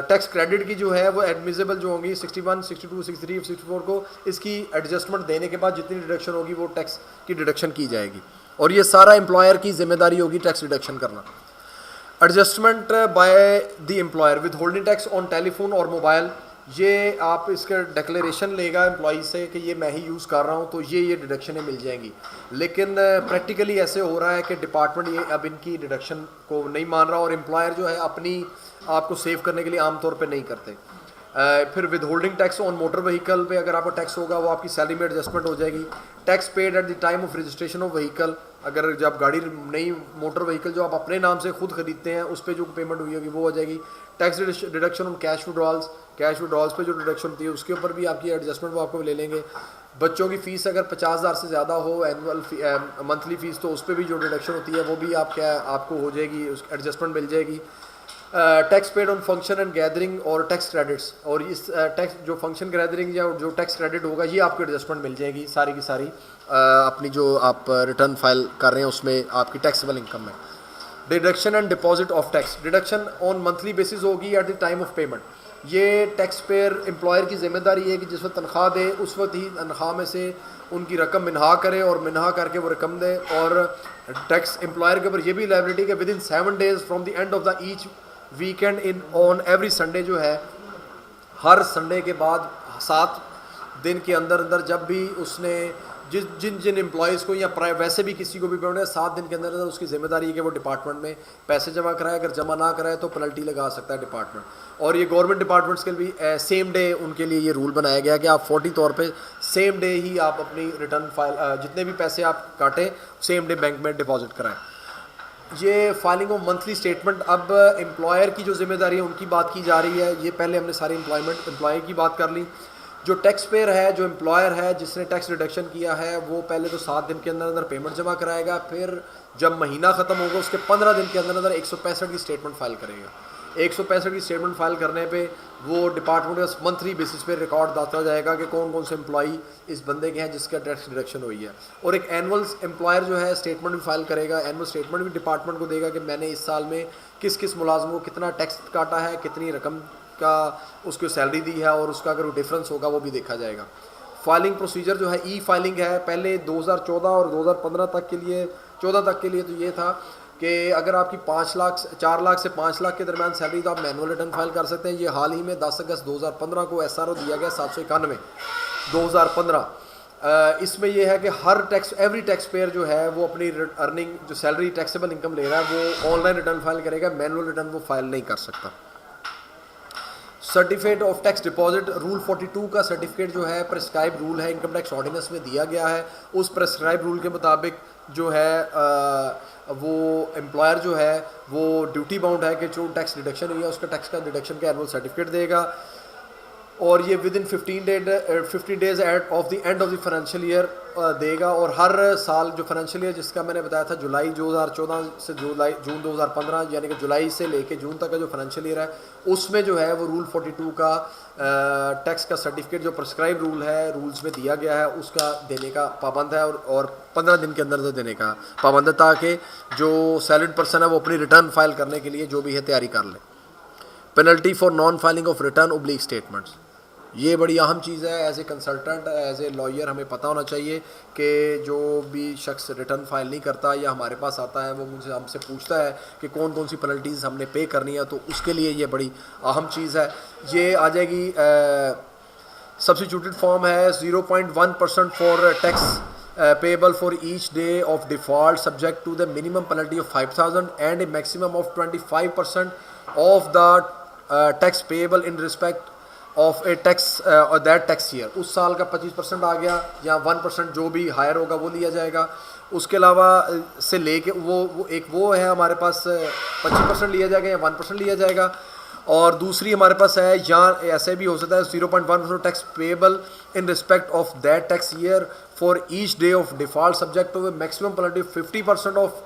टैक्स क्रेडिट की जो है वो एडमिसिबल जो होंगी 61, 62, 63, 64 को इसकी एडजस्टमेंट देने के बाद जितनी डिडक्शन होगी वो टैक्स की डिडक्शन की जाएगी। और ये सारा एम्प्लॉयर की जिम्मेदारी होगी टैक्स डिडक्शन करना। Adjustment bye the employer with holding tax on telephone और मोबाइल, ये आप इसका डिक्लेरेशन लेगा एम्प्लॉई से कि ये मैं ही यूज़ कर रहा हूँ तो ये डिडक्शनें मिल जाएंगी। लेकिन प्रैक्टिकली ऐसे हो रहा है कि डिपार्टमेंट ये अब इनकी डिडक्शन को नहीं मान रहा और एम्प्लॉयर जो है अपनी आपको सेव करने के लिए आमतौर पे नहीं करते। फिर with holding tax on motor vehicle पे अगर आपको टैक्स होगा वो आपकी सैलरी में एडजस्टमेंट हो जाएगी। Tax paid eight the time of registration of vehicle, अगर जब गाड़ी नई मोटर व्हीकल जो आप अपने नाम से खुद खरीदते हैं उस पर जो पेमेंट हुई होगी वो हो जाएगी। Tax deduction on cash withdrawals पे जो डिडक्शन होती है उसके ऊपर भी आपकी एडजस्टमेंट वो आपको ले लेंगे। बच्चों की फ़ीस अगर 50,000 से ज़्यादा हो एनुअल मंथली फ़ीस तो उस पर भी जो डिडक्शन होती है वो भी आपको हो जाएगी, उस एडजस्टमेंट मिल जाएगी। Tax paid on function and gathering और टैक्स क्रेडिट्स, और इस टैक्स जो फंक्शन गैदरिंग या जो टैक्स क्रेडिट होगा ये आपको एडजस्टमेंट मिल जाएगी सारी की सारी अपनी जो आप रिटर्न फाइल कर रहे हैं उसमें आपकी टैक्सेबल इनकम में। Deduction and deposit of tax, deduction on monthly basis होगी at the time of payment. ये टैक्स पेयर एम्प्लॉयर की जिम्मेदारी है कि जिस वक्त तनख्वाह दे उस वक्त ही तनख्वाह में से उनकी रकम मिनहा करे और मिनहा करके वो रकम दे। और टैक्स एम्प्लॉयर के ऊपर ये भी लायबिलिटी है with in 7 days from the end of the each weekend in on every Sunday, जो है हर संडे के बाद 7 दिन के अंदर जब भी उसने जिन एम्प्लॉयज़ को या वैसे भी किसी को भी पेमेंट है 7 दिन के अंदर उसकी जिम्मेदारी है कि वो डिपार्टमेंट में पैसे जमा कराए। अगर जमा ना कराए तो पेनल्टी लगा सकता है डिपार्टमेंट। और ये गवर्नमेंट डिपार्टमेंट्स के लिए भी सेम डे उनके लिए ये रूल बनाया गया कि आप 40 तौर पे सेम डे ही आप अपनी रिटर्न फाइल जितने भी पैसे आप काटें सेम डे बैंक में डिपॉजिट कराएं। ये फाइलिंग ऑफ मंथली स्टेटमेंट, अब एम्प्लॉयर की जो जिम्मेदारी है उनकी बात की जा रही है। ये पहले हमने सारी एम्प्लॉय की बात कर ली। जो टैक्स पेयर है, जो एम्प्लॉयर है जिसने टैक्स रिडक्शन किया है वो पहले तो 7 दिन के अंदर पेमेंट जमा कराएगा। फिर जब महीना ख़त्म होगा उसके 15 दिन के अंदर 165 की स्टेटमेंट फाइल करेगा। 165 की स्टेटमेंट फाइल करने पे वो डिपार्टमेंट का मंथली बेसिस पे रिकॉर्ड दाता जाएगा कि कौन कौन से एम्प्लॉई इस बंदे के हैं जिसका टैक्स रिडक्शन हुई है। और एक एनुअल एम्प्लॉयर जो है स्टेटमेंट भी फाइल करेगा। एनुअल स्टेटमेंट भी डिपार्टमेंट को देगा कि मैंने इस साल में किस किस मुलाजम को कितना टैक्स काटा है, कितनी रकम का उसको सैलरी दी है और उसका अगर डिफरेंस होगा वो भी देखा जाएगा। फाइलिंग प्रोसीजर जो है ई फाइलिंग है। पहले 2014 और 2015 तक के लिए 14 तक के लिए तो ये था कि अगर आपकी 4 लाख से 5 लाख के दरमियान सैलरी तो आप मैनुअल रिटर्न फाइल कर सकते हैं। ये हाल ही में 10 अगस्त 2015 को SRO दिया गया 791 2015। इसमें यह है कि हर एवरी टैक्स पेयर जो है वो अपनी अर्निंग जो सैलरी टैक्सेबल इनकम ले रहा है वो ऑनलाइन रिटर्न फाइल करेगा, मैनुअल रिटर्न वो फाइल नहीं कर सकता। Certificate of tax deposit rule 42 का सर्टिफिकेट जो है प्रेस्क्राइब रूल है, इनकम टैक्स ऑर्डिनेंस में दिया गया है। उस प्रेस्क्राइब रूल के मुताबिक जो है वो एम्प्लॉयर जो है वो ड्यूटी बाउंड है कि जो टैक्स डिडक्शन हुई है उसका टैक्स का डिडक्शन का एनुअल सर्टिफिकेट देगा और ये with in 15 days of the end of the financial year देगा। और हर साल जो फाइनेंशियल ईयर जिसका मैंने बताया था जुलाई 2014 से जून 2015 यानी कि जुलाई से लेके जून तक का जो फाइनेंशियल ईयर है उसमें जो है वो रूल 42 का टैक्स का सर्टिफिकेट जो प्रेस्क्राइब रूल है रूल्स में दिया गया है उसका देने का पाबंद है और 15 दिन के अंदर तो देने का पाबंद है ताकि जो सैलरीड पर्सन है वो अपनी रिटर्न फाइल करने के लिए जो भी है तैयारी कर ले। Penalty for non filing of return ओब्लिक स्टेटमेंट्स, ये बड़ी अहम चीज़ है। As a consultant as a lawyer हमें पता होना चाहिए कि जो भी शख्स रिटर्न फाइल नहीं करता या हमारे पास आता है वो हमसे पूछता है कि कौन कौन सी पेनल्टीज़ हमने पे करनी है, तो उसके लिए ये बड़ी अहम चीज़ है। ये आ जाएगी सब्स्टिट्यूटेड फॉर्म है 0.1% for tax payable for each day of default subject to the minimum penalty of 5,000 and a maximum of 25% of the tax payable in respect of a tax or that tax year। उस साल का 25% आ गया या 1% जो भी higher होगा वो लिया जाएगा। उसके अलावा से लेके वो है हमारे पास 25% लिया जाएगा या 1% लिया जाएगा। और दूसरी हमारे पास है यहाँ ऐसे भी हो सकता है 0.1% tax payable in respect of that tax year for each day of default subject to maximum penalty 50% of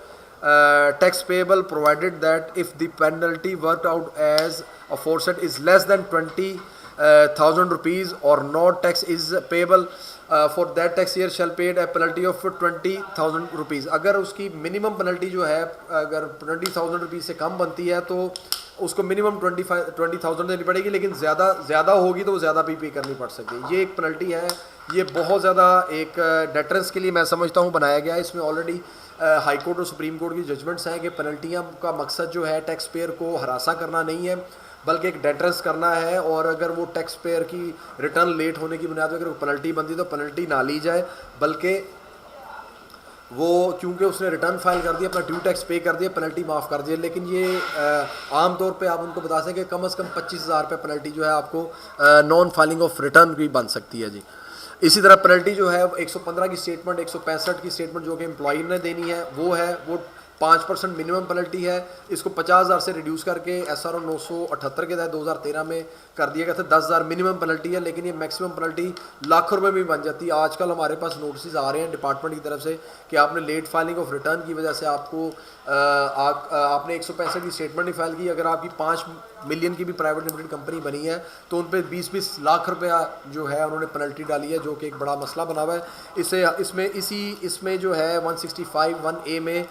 tax payable provided that if the penalty work out as aforesaid is less than 20,000 rupees or not tax is payable for that tax year shall paid a penalty of 20,000 rupees. अगर उसकी minimum penalty जो है अगर 20,000 rupees से कम बनती है तो उसको मिनिमम 20,000 देनी पड़ेगी, लेकिन ज़्यादा होगी तो वो ज़्यादा भी पे करनी पड़ सकती है। ये एक पेनल्टी है, ये बहुत ज़्यादा एक डेटरेंस के लिए मैं समझता हूँ बनाया गया है। इसमें ऑलरेडी हाई कोर्ट और सुप्रीम कोर्ट की जजमेंट्स हैं कि पेनल्टियाँ का मकसद जो है टैक्स पेयर को हरासा करना नहीं है बल्कि एक डेटरेंस करना है। और अगर वो टैक्स पेयर की रिटर्न लेट होने की बुनियाद पर अगर पेनल्टी बनती तो पेनल्टी ना ली जाए, बल्कि वो क्योंकि उसने रिटर्न फाइल कर दिया, अपना ड्यू टैक्स पे कर दिया, पेनल्टी माफ़ कर दिया। लेकिन ये आम तौर पे आप उनको बता सकें कम से कम 25,000 रुपये पेनल्टी जो है आपको नॉन फाइलिंग ऑफ रिटर्न भी बन सकती है जी। इसी तरह पेनल्टी जो है 115 की स्टेटमेंट 165 की स्टेटमेंट जो कि एम्प्लॉई ने देनी है वो 5% मिनिमम पेनल्टी है। इसको 50,000 से रिड्यूस करके SRO 978 के तहत 2013 में कर दिया गया था। 10,000 मिनिमम पेनल्टी है, लेकिन ये मैक्सिमम पेनल्टी लाख रुपए में भी बन जाती है। आजकल हमारे पास नोटिस आ रहे हैं डिपार्टमेंट की तरफ से कि आपने लेट फाइलिंग ऑफ रिटर्न की वजह से आपने 165 की स्टेटमेंट नहीं फाइल की, अगर आपकी 5 मिलियन की भी प्राइवेट लिमिटेड कंपनी बनी है तो उन पर 20-20 लाख रुपया जो है उन्होंने पेनल्टी डाली है, जो कि एक बड़ा मसला बना हुआ है। इसमें जो है 165(1)(a) में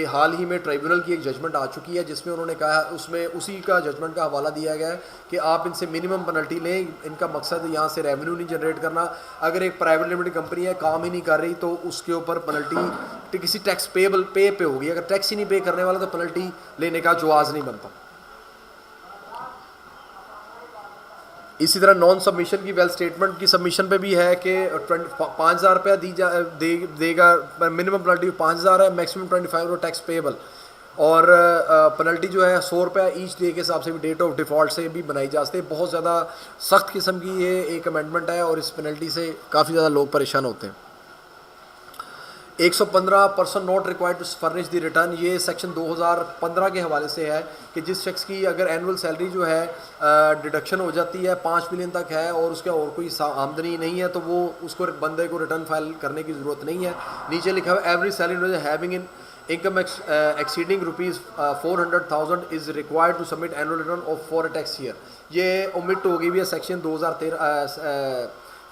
हाल ही में ट्राइब्यूनल की एक जजमेंट आ चुकी है जिसमें उन्होंने कहा उसमें उसी का जजमेंट का हवाला दिया गया है कि आप इनसे मिनिमम पेनल्टी लें, इनका मकसद यहाँ से रेवेन्यू नहीं जनरेट करना। अगर एक प्राइवेट लिमिटेड कंपनी है काम ही नहीं कर रही तो उसके ऊपर पेनल्टी किसी टैक्स पे होगी। अगर टैक्स ही नहीं पे करने वाला तो पेनल्टी लेने का जवाज़ नहीं बनता। इसी तरह नॉन सबमिशन की वेल्थ स्टेटमेंट की सबमिशन पे भी है कि 5,000 रुपया देगा, मिनिमम पेनल्टी 5,000 है, मैक्सिमम 25 टैक्स पेबल। और पेनल्टी जो है 100 रुपया ईच डे के हिसाब से भी डेट ऑफ डिफ़ॉल्ट से भी बनाई जा सकती है। बहुत ज़्यादा सख्त किस्म की ये एक अमेंडमेंट है और इस पेनल्टी से काफ़ी ज़्यादा लोग परेशान होते हैं। 115 person not required to furnish the return, ये सेक्शन 2015 के हवाले से है कि जिस शख्स की अगर एनुअल सैलरी जो है डिडक्शन हो जाती है 5 मिलियन तक है और उसका और कोई आमदनी नहीं है तो वो उसको बंदे को रिटर्न फाइल करने की ज़रूरत नहीं है। नीचे लिखा हुआ every salary having in income exceeding ₹400,000 is required to submit annual return of for a tax year. ये ओमिट हो गई भी है सेक्शन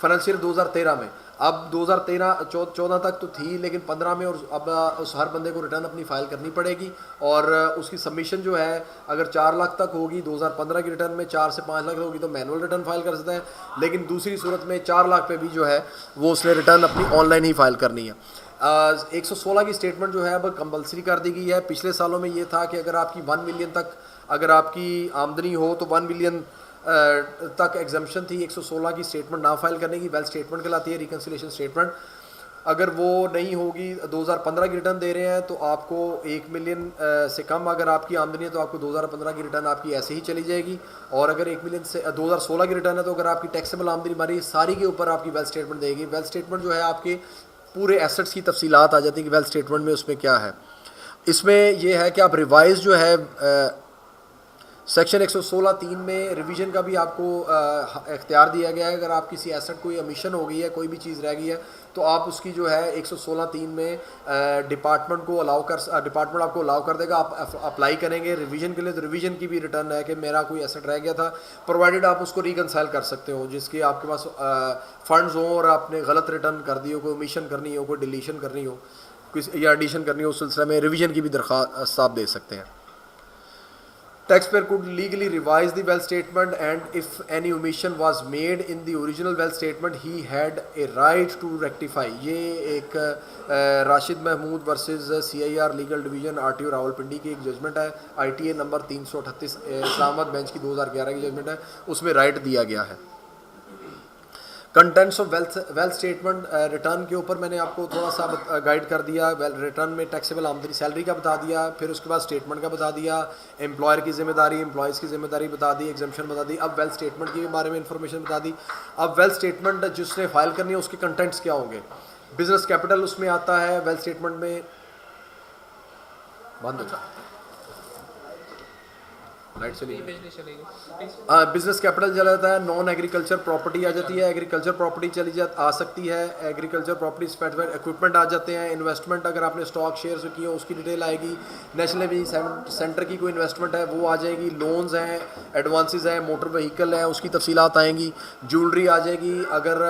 फाइनेंशियल 2013 में। अब 2013-14 तक तो थी, लेकिन 15 में, और अब उस हर बंदे को रिटर्न अपनी फ़ाइल करनी पड़ेगी, और उसकी सबमिशन जो है अगर 4 लाख तक होगी 2015 की रिटर्न में, 4 से 5 लाख होगी तो मैनुअल रिटर्न फाइल कर सकते हैं, लेकिन दूसरी सूरत में 4 लाख पे भी जो है वो उसने रिटर्न अपनी ऑनलाइन ही फाइल करनी है। 116 की स्टेटमेंट जो है अब कंपलसरी कर दी गई है। पिछले सालों में ये था कि अगर आपकी 1 मिलियन तक अगर आपकी आमदनी हो तो 1 मिलियन तक एग्जम्पशन थी 116 की स्टेटमेंट ना फाइल करने की, वेल्थ स्टेटमेंट कहलाती है, रिकन्सिलेशन स्टेटमेंट। अगर वो नहीं होगी, 2015 की रिटर्न दे रहे हैं तो आपको 1 मिलियन से कम अगर आपकी आमदनी है तो आपको 2015 की रिटर्न आपकी ऐसे ही चली जाएगी, और अगर 1 मिलियन से 2016 की रिटर्न है तो अगर आपकी टैक्सेबल आमदनी मारी सारी के ऊपर आपकी वेल्थ स्टेटमेंट देगी। वेल्थ स्टेटमेंट जो है आपके पूरे एसेट्स की तफसीलात आ जाती है कि वेल्थ स्टेटमेंट में उसमें क्या है। इसमें यह है कि आप रिवाइज जो है सेक्शन 116(3) में रिवीजन का भी आपको इख्तियार दिया गया है। अगर आप किसी एसेट कोई ओमिशन हो गई है, कोई भी चीज़ रह गई है, तो आप उसकी जो है 116(3) में डिपार्टमेंट आपको अलाउ कर देगा। आप अप्लाई करेंगे रिवीजन के लिए, तो रिवीजन की भी रिटर्न है कि मेरा कोई एसेट रह गया था, प्रोवाइडेड आप उसको रिकनसाइल कर सकते हो, जिसके आपके पास फंड्स हों और आपने गलत रिटर्न कर दी हो, कोई ओमिशन करनी हो, कोई डिलीशन करनी हो, या एडिशन करनी हो, उस सिलसिले में रिवीजन की भी दरख्वास्त आप दे सकते हैं। Taxpayer could legally revise the wealth statement, and if any omission was made in the original wealth statement, he had a right to rectify। ये एक Rashid Mahmood versus CIR legal division RTO Rawalpindi की एक जजमेंट है, ITA नंबर 338 इस्लामाबाद बेंच की 2011 की judgement है, उसमें right दिया गया है। Contents of wealth statement return के ऊपर मैंने आपको थोड़ा सा गाइड कर दिया। रिटर्न में टैक्सेबल आमदनी सैलरी का बता दिया, फिर उसके बाद स्टेटमेंट का बता दिया, एम्प्लॉयर की जिम्मेदारी, एम्प्लॉयज़ की जिम्मेदारी बता दी, एग्जम्पशन बता दी। अब वेल्थ स्टेटमेंट के बारे में इंफॉर्मेशन बता दी। अब वेल्थ स्टेटमेंट जिसने फाइल करनी है उसके कंटेंट्स क्या होंगे। बिजनेस कैपिटल उसमें आता है वेल्थ स्टेटमेंट में, बंद हो लाइट चली, बिजनेस कैपिटल चला जाता है। नॉन एग्रीकल्चर प्रॉपर्टी आ जाती है, एग्रीकल्चर प्रॉपर्टी आ सकती है, एग्रीकल्चर प्रॉपर्टी स्पेसिफाइड इक्विपमेंट आ जाते हैं। इन्वेस्टमेंट अगर आपने स्टॉक शेयर्स किए हो उसकी डिटेल आएगी। नेशनल रेवेन्यू सेंटर की कोई इन्वेस्टमेंट है वो आ जाएगी। लोन्स हैं, एडवांसेस हैं, मोटर व्हीकल है, उसकी तफसीलात आएंगी। ज्वेलरी आ जाएगी, अगर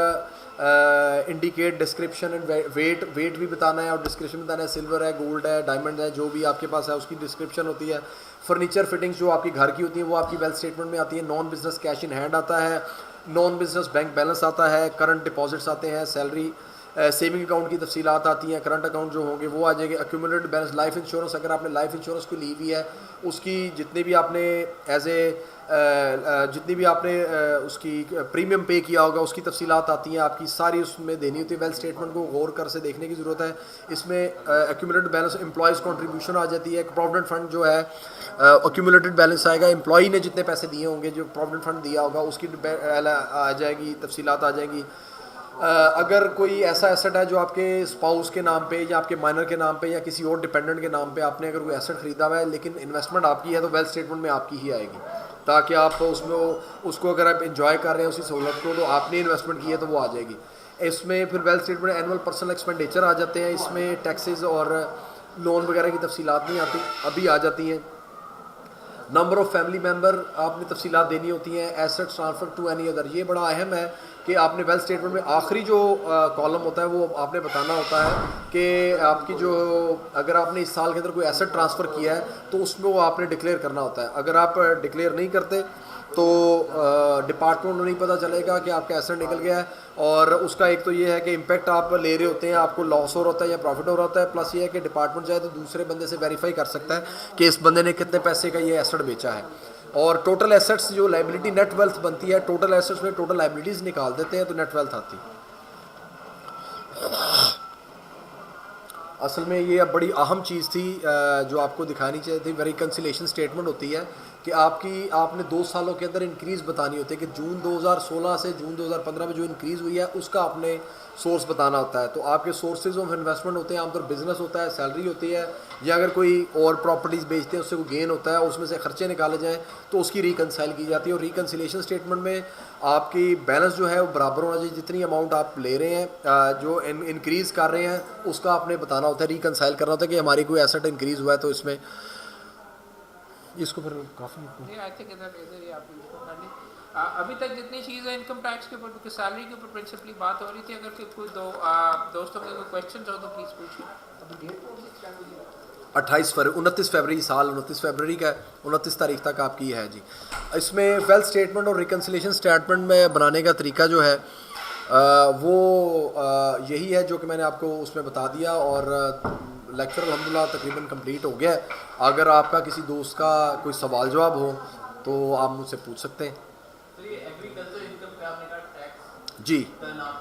इंडिकेट डिस्क्रिप्शन एंड वेट भी बताना है और डिस्क्रिप्शन बताना है, सिल्वर है, गोल्ड है, डायमंड है, जो भी आपके पास है उसकी डिस्क्रिप्शन होती है। फर्नीचर फिटिंग्स जो आपकी घर की होती हैं वो आपकी वेल्थ स्टेटमेंट में आती है। Non business cash in hand आता है, नॉन बिजनेस बैंक बैलेंस आता है, करंट डिपॉजिट्स आते हैं, सैलरी सेविंग अकाउंट की तफसीलात आती हैं, करंट अकाउंट जो होंगे वो आ जाएंगे। एक्यूमुलेटेड बैलेंस, लाइफ इंश्योरेंस, अगर आपने लाइफ इंश्योरेंस को ली हुई है उसकी जितनी भी आपने जितनी भी आपने उसकी प्रीमियम पे किया होगा उसकी तफसीलात आती हैं आपकी, सारी उसमें देनी होती है। वेल्थ स्टेटमेंट को गौर कर से देखने की ज़रूरत है। इसमें एक्यूमुलेटेड बैलेंस, एम्प्लॉयज़ कॉन्ट्रीब्यूशन आ जाती है। प्रोविडेंट फंड जो है एक्यूमुलेटेड बैलेंस आएगा, एम्प्लॉई ने जितने पैसे दिए होंगे, जो प्रोविडेंट फंड दिया होगा उसकी आ जाएगी, तफसीलात आ जाएगी। अगर कोई ऐसा एसेट है जो आपके स्पाउस के नाम पे या आपके माइनर के नाम पे या किसी और डिपेंडेंट के नाम पे आपने अगर कोई एसेट ख़रीदा हुआ है लेकिन इन्वेस्टमेंट आपकी है, तो वेल्थ स्टेटमेंट में आपकी ही आएगी, ताकि आप उसमें उसको अगर आप इंजॉय कर रहे हैं उसी सहूलत को, तो आपने इन्वेस्टमेंट की है तो वो आ जाएगी। इसमें फिर wealth statement annual personal expenditure आ जाते हैं। इसमें टैक्सेस और लोन वगैरह की तफसीलात नहीं आती, अभी आ जाती हैं। नंबर ऑफ़ फैमिली मेम्बर आपने तफसीलात देनी होती हैं। Assets transfer to any other, ये बड़ा अहम है कि आपने वेल्थ स्टेटमेंट में आखिरी जो कॉलम होता है वो आपने बताना होता है कि आपकी जो, अगर आपने इस साल के अंदर कोई एसेट ट्रांसफ़र किया है तो उसमें वो आपने डिक्लेयर करना होता है। अगर आप डिक्लेयर नहीं करते तो डिपार्टमेंट को नहीं पता चलेगा कि आपका एसेट निकल गया है, और उसका एक तो ये है कि इम्पैक्ट आप ले रहे होते हैं, आपको लॉस हो रहा होता है या प्रॉफिट हो रहा होता है, प्लस ये है कि डिपार्टमेंट चाहे तो दूसरे बंदे से वेरीफाई कर सकता है कि इस बंदे ने कितने पैसे का ये एसेट बेचा है। और टोटल एसेट्स जो लाइबिलिटी नेट वेल्थ बनती है, टोटल एसेट्स में टोटल लाइबिलिटीज़ निकाल देते हैं तो नेट वेल्थ आती है। असल में ये अब बड़ी अहम चीज़ थी जो आपको दिखानी चाहिए थी। रिकन्सिलेशन स्टेटमेंट होती है कि आपने 2 सालों के अंदर इंक्रीज़ बतानी होती है कि जून 2016 से जून 2015 में जो इंक्रीज़ हुई है उसका आपने सोर्स बताना होता है। तो आपके सोर्सेज ऑफ इन्वेस्टमेंट होते हैं, आमतौर बिजनेस होता है, सैलरी होती है, या अगर कोई और प्रॉपर्टीज़ बेचते हैं उससे कोई गेन होता है, उसमें से खर्चे निकाले जाएँ तो उसकी रिकनसाइल की जाती है। और रिकन्सिलेशन स्टेटमेंट में आपकी बैलेंस जो है वो बराबर होना चाहिए, जितनी अमाउंट आप ले रहे हैं जो इंक्रीज़ कर रहे हैं उसका आपने बताना होता है, रिकनसाइल करना होता है कि हमारी कोई एसेट इंक्रीज़ हुआ है तो इसमें इसको फिर काफ़ी अभी तक जितनी चीज़ें इनकम टैक्स के ऊपर, सैलरी के ऊपर प्रिंसिपली बात हो रही थी, अगर कोई दोस्तों के कोई क्वेश्चन हो तो प्लीज़ पूछिए। 29 फरवरी साल 29 फरवरी का 29 तारीख तक आपकी है जी। इसमें वेल्थ स्टेटमेंट और रिकन्सिलेशन स्टेटमेंट में बनाने का तरीका जो है वो यही है जो कि मैंने आपको उसमें बता दिया, और लेक्चर अल्हम्दुलिल्लाह तकरीबन कंप्लीट हो गया है। अगर आपका किसी दोस्त का कोई सवाल जवाब हो तो आप मुझसे पूछ सकते हैं। तो ये एग्रीकल्चर इनकम पे आपने कहा टैक्स जी रिटर्न आप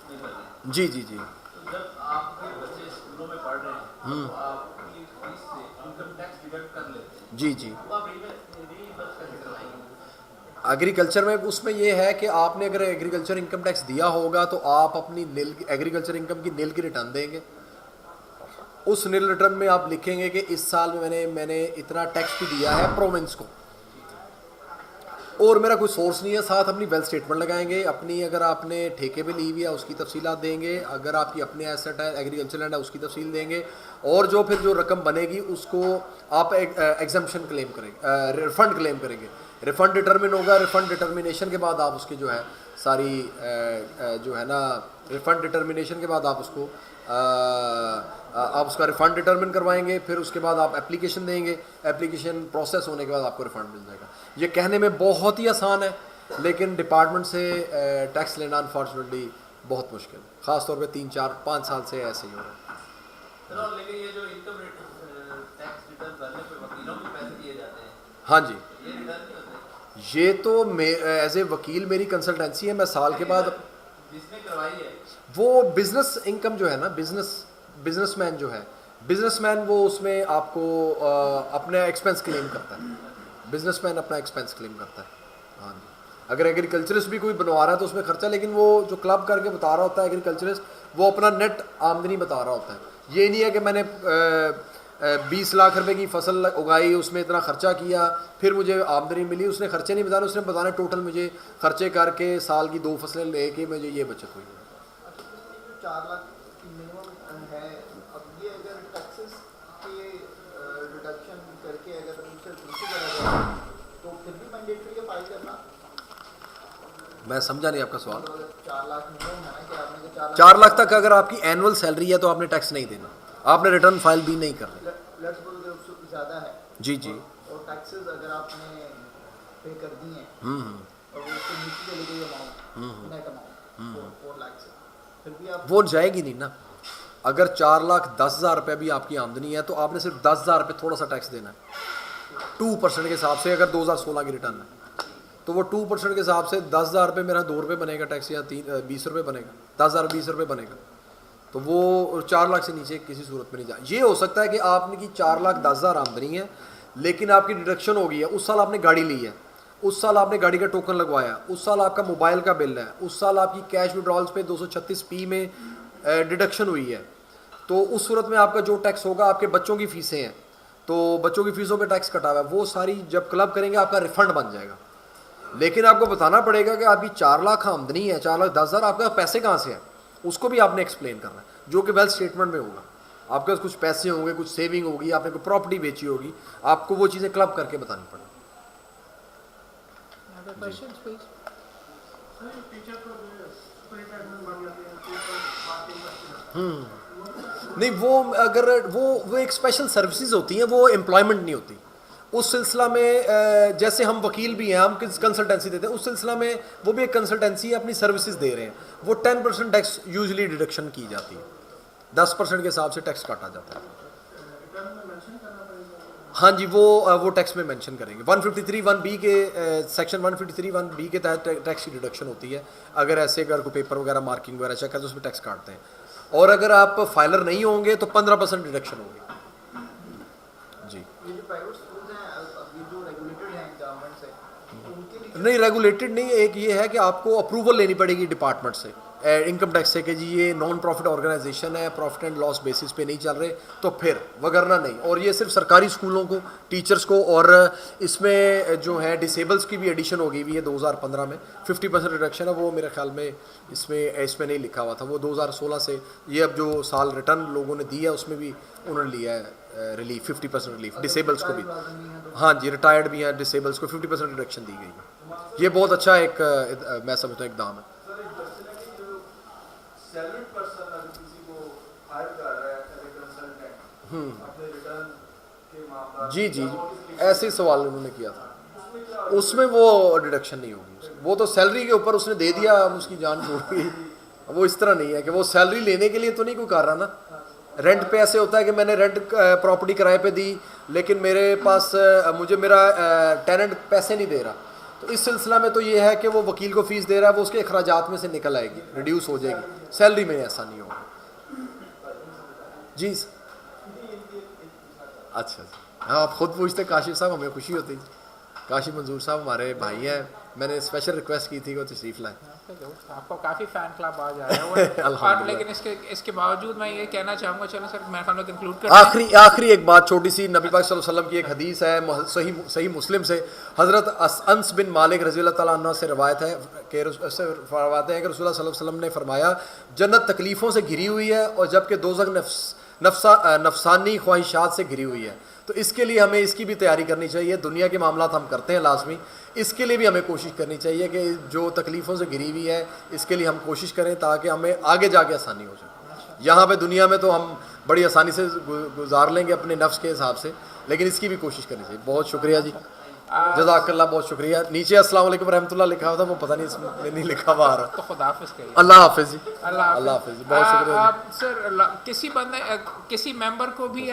नहीं भरते, जी जी जी तो जब आपके बच्चे स्कूलों में पढ़ रहे हैं तो आपकी फीस से इनकम टैक्स डिडक्ट कर लेते हैं, जी जी। तो आप रीइंबर्स कैसे करवाएंगे? एग्रीकल्चर में उसमें ये है कि आपने अगर एग्रीकल्चर इनकम टैक्स दिया होगा तो आप अपनी नील एग्रीकल्चर इनकम की नील की रिटर्न देंगे। उस नील रिटर्न में आप लिखेंगे कि इस साल में मैंने इतना टैक्स भी दिया है प्रोविंस को, और मेरा कोई सोर्स नहीं है। साथ अपनी वेल्थ स्टेटमेंट लगाएंगे, अपनी अगर आपने ठेके पे ली हुई है उसकी तफसीलात देंगे, अगर आपकी अपने एसेट है एग्रीकल्चर लैंड है उसकी तफसील देंगे, और जो फिर जो रकम बनेगी उसको आप एग्जम्पशन क्लेम करेंगे, रिफ़ंड क्लेम करेंगे। रिफ़ंड डिटर्मिन होगा, रिफ़ंड डिटर्मिनेशन के बाद आप उसकी जो है सारी जो है ना रिफ़ंड डिटर्मिनेशन के बाद आप उसको आप उसका रिफ़ंड डिटर्मिन करवाएंगे, फिर उसके बाद आप एप्लीकेशन देंगे, एप्लीकेशन प्रोसेस होने के बाद आपको रिफ़ंड मिल जाएगा। ये कहने में बहुत ही आसान है, लेकिन डिपार्टमेंट से टैक्स लेना अनफॉर्चुनेटली बहुत मुश्किल, ख़ास तौर पे 3 4 5 साल से ऐसे ही हो रहा है। चलो, लेकिन ये जो इनकम टैक्स रिटर्न भरने पे वकीलों को पैसे दिए जाते हैं, हाँ जी, ये रिटर्न नहीं होते? ये तो एज ए वकील मेरी कंसल्टेंसी है, मैं साल के बाद जिसने करवाई है वो बिजनेस इनकम जो है ना, बिजनेसमैन जो है, बिजनेसमैन वो उसमें आपको अपने एक्सपेंस क्लेम करता है, बिजनेसमैन अपना एक्सपेंस क्लेम करता है। हाँ जी, अगर एग्रीकल्चरिस्ट भी कोई बनवा रहा है तो उसमें खर्चा, लेकिन वो जो क्लब करके बता रहा होता है एग्रीकल्चरिस्ट, वो अपना नेट आमदनी बता रहा होता है। ये नहीं है कि मैंने 20 लाख रुपए की फसल उगाई, उसमें इतना खर्चा किया, फिर मुझे आमदनी मिली। उसने खर्चे नहीं बताने, उसने बताना टोटल मुझे खर्चे करके साल की 2 फसलें लेके मुझे ये बचत हुई। 4 लाख मिनिमम है, अब ये अगर टैक्सेस के रिडक्शन करके अगर उनसे दूसरी करा जाए तो फिर भी मैंडेटरी है फाइल करना? मैं समझा नहीं आपका सवाल। मतलब अगर 4 लाख मिनिमम है ना, कि आपने कहा 4 लाख तक अगर आपकी एनुअल सैलरी है तो आपने टैक्स नहीं देना, आपने रिटर्न फाइल भी नहीं करनी। लेट्स सपोज अगर ज़्यादा है जी जी, और टैक्सेस अगर आपने पे कर दी हैं और वो उसके नीचे चली गई अमाउंट, नेट अमाउंट 4 लाख से, फिर भी आप वो जाएगी नहीं ना। अगर 4,10,000 रुपये भी आपकी आमदनी है तो आपने सिर्फ 10,000 रुपये थोड़ा सा टैक्स देना है 2% के हिसाब से। अगर 2016 की रिटर्न है तो वो 2% के हिसाब से 10,000 रुपये मेरा 2 रुपये बनेगा टैक्स, या 20 रुपये बनेगा, 10,000 20 रुपये बनेगा। तो वो 4 लाख से नीचे किसी सूरत में नहीं जा। ये हो सकता है कि आपने की 4,10,000 आमदनी है, लेकिन आपकी डिडक्शन हो गई है, उस साल आपने गाड़ी ली है, उस साल आपने गाड़ी का टोकन लगवाया, उस साल आपका मोबाइल का बिल है, उस साल आपकी कैश विड्रॉल्स पे 236P में डिडक्शन हुई है, तो उस सूरत में आपका जो टैक्स होगा, आपके बच्चों की फ़ीसें हैं तो बच्चों की फ़ीसों पे टैक्स कटा हुआ है, वो सारी जब क्लब करेंगे आपका रिफ़ंड बन जाएगा। लेकिन आपको बताना पड़ेगा कि आपकी 4 लाख आमदनी है, 4,10,000, आपका पैसे कहाँ से हैं उसको भी आपने एक्सप्लेन करना है, जो कि वेल्थ स्टेटमेंट में होगा। आपके पास कुछ पैसे होंगे, कुछ सेविंग होगी, आपने कोई प्रॉपर्टी बेची होगी, आपको वो चीज़ें क्लब करके बतानी पड़ेगी। Questions please. नहीं, वो अगर वो एक स्पेशल सर्विसेज होती हैं, वो एम्प्लॉयमेंट नहीं होती। उस सिलसिला में जैसे हम वकील भी हैं, हम किस कंसल्टेंसी देते हैं, उस सिलसिला में वो भी एक कंसल्टेंसी है, अपनी सर्विसेज दे रहे हैं, वो 10% टैक्स यूजुअली डिडक्शन की जाती है, 10% के हिसाब से टैक्स काटा जाता है। हाँ जी, वो टैक्स में मेंशन करेंगे। 153(1)B के सेक्शन 153(1)B के तहत टैक्स की डिडक्शन होती है। अगर ऐसे अगर कोई पेपर वगैरह मार्किंग वगैरह चेक करते तो उसमें टैक्स काटते हैं, और अगर आप फाइलर नहीं होंगे तो 15% डिडक्शन होगी जी। ये जो प्राइवेट स्कूल्स हैं, अब ये जो रेगुलेटेड हैं गवर्नमेंट से, उनके लिए नहीं, रेगुलेटेड नहीं, एक ये है कि आपको अप्रूवल लेनी पड़ेगी डिपार्टमेंट से, इनकम टैक्स से, कि जी ये नॉन प्रॉफिट ऑर्गेनाइजेशन है, प्रॉफिट एंड लॉस बेसिस पे नहीं चल रहे, तो फिर वगरना नहीं। और ये सिर्फ सरकारी स्कूलों को, टीचर्स को, और इसमें जो है डिसेबल्स की भी एडिशन हो गई हुई है 2015 में, 50% रिडक्शन है। वो मेरे ख्याल में इसमें नहीं लिखा हुआ था, वो 2016 से ये अब जो साल रिटर्न लोगों ने दी है उसमें भी उन्होंने लिया है रिलीफ, 50% रिलीफ डिसेबल्स को भी। हाँ जी, रिटायर्ड भी हैं डिसेबल्स को 50% रिडक्शन दी गई है। ये बहुत अच्छा एक मैं समझता हूँ इकदाम है। सर एक क्वेश्चन है कि जो सैलरीड पर्सन अगर किसी को हायर कर रहा है एज ए कंसल्टेंट अपने रिटर्न के मामला जी जी ऐसे ही सवाल उन्होंने किया था, उसमें वो डिडक्शन नहीं होगी, वो तो सैलरी के ऊपर उसने दे दिया, हम उसकी जान छोड़ गई। वो इस तरह नहीं है कि वो सैलरी लेने के लिए तो नहीं कोई कर रहा ना। रेंट पे ऐसे होता है कि मैंने रेंट प्रॉपर्टी किराए पे दी, लेकिन मेरे पास मुझे मेरा टेनेंट पैसे नहीं दे रहा, तो इस सिलसिला में तो ये है कि वो वकील को फीस दे रहा है, वो उसके अखराजात में से निकल आएगी, रिड्यूस हो जाएगी। सैलरी में ऐसा नहीं होगा जी। अच्छा हाँ, आप खुद पूछते काशिफ साहब, हमें खुशी होती। काशिफ मंजूर साहब हमारे भाई हैं, मैंने स्पेशल रिक्वेस्ट की थी वो तशरीफ लाएं। आपको काफ़ी फ़ैन क्लब आज आया हुआ है और लेकिन इसके बावजूद मैं ये कहना चाहूँगा, चलो सर मेरे ख्याल में कंक्लूड कर आखिरी एक बात छोटी सी, नबी पाक सल्लल्लाहु अलैहि वसल्लम की एक हदीस है सही मुस्लिम से, हज़रत अनस बिन मालिक रज़ी अल्लाह ताला अन्हु से रवायत है कि फरमाते हैं कि रसूलुल्लाह सल्लल्लाहु अलैहि वसल्लम ने फरमाया, जन्नत तकलीफ़ों से घिरी हुई है और जबकि दोज़ख नफसानी ख्वाहिशात से घिरी हुई है। तो इसके लिए हमें इसकी भी तैयारी करनी चाहिए। दुनिया के मामला हम करते हैं लाजमी, इसके लिए भी हमें कोशिश करनी चाहिए कि जो तकलीफ़ों से घिरी हुई है इसके लिए हम कोशिश करें ताकि हमें आगे जाके आसानी हो जाए। यहाँ पे दुनिया में तो हम बड़ी आसानी से गुजार लेंगे अपने नफ्स के हिसाब से, लेकिन इसकी भी कोशिश करनी चाहिए। बहुत शुक्रिया जी, जज़ाकल्लाह, बहुत शुक्रिया। नीचे अस्सलाम वालेकुम रहमतुल्लाह लिखा हुआ था, वो पता नहीं इसमें नहीं लिखा हुआ आ रहा। तो खुदा हाफिज़ कहिए। अल्लाह हाफिज़ जी, अल्लाह हाफिज़ जी, बहुत शुक्रिया सर। किसी मेंबर को भी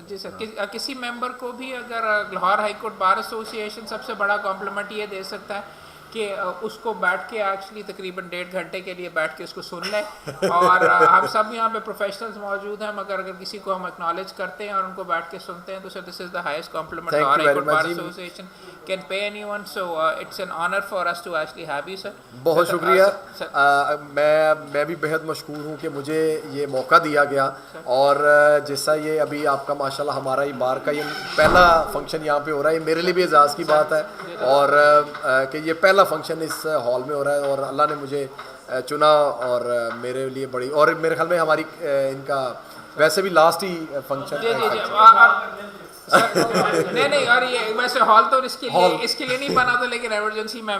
जी सर, किसी मेंबर को भी अगर Lahore high court bar association सबसे बड़ा कॉम्प्लीमेंट ये दे सकता है कि उसको बैठ के एक्चुअली तकरीबन 1.5 घंटे के लिए बैठ के उसको सुन लें। और हम सब यहाँ पे प्रोफेशनल्स मौजूद हैं, मगर अगर किसी को हम एक्नॉलेज करते हैं और उनको बैठ के सुनते हैं तो sir this is the highest compliment Lahore high court bar association can pay anyone, so it's an honour for us to actually have you sir. बहुत शुक्रिया। मैं भी बेहद मशकूर हूँ कि मुझे ये मौका दिया गया, और जैसा ये अभी आपका माशाल्लाह हमारा ही बार का ये पहला फंक्शन यहाँ पे हो रहा है, ये मेरे लिए भी एजाज़ की बात है, और कि ये पहला फंक्शन इस हॉल में हो रहा है और अल्लाह ने मुझे चुना, और मेरे लिए बड़ी, और मेरे ख्याल में हमारी इनका वैसे भी लास्ट ही फंक्शन नहीं और ये वैसे हॉल तो इसके लिए नहीं बना था, लेकिन इमरजेंसी में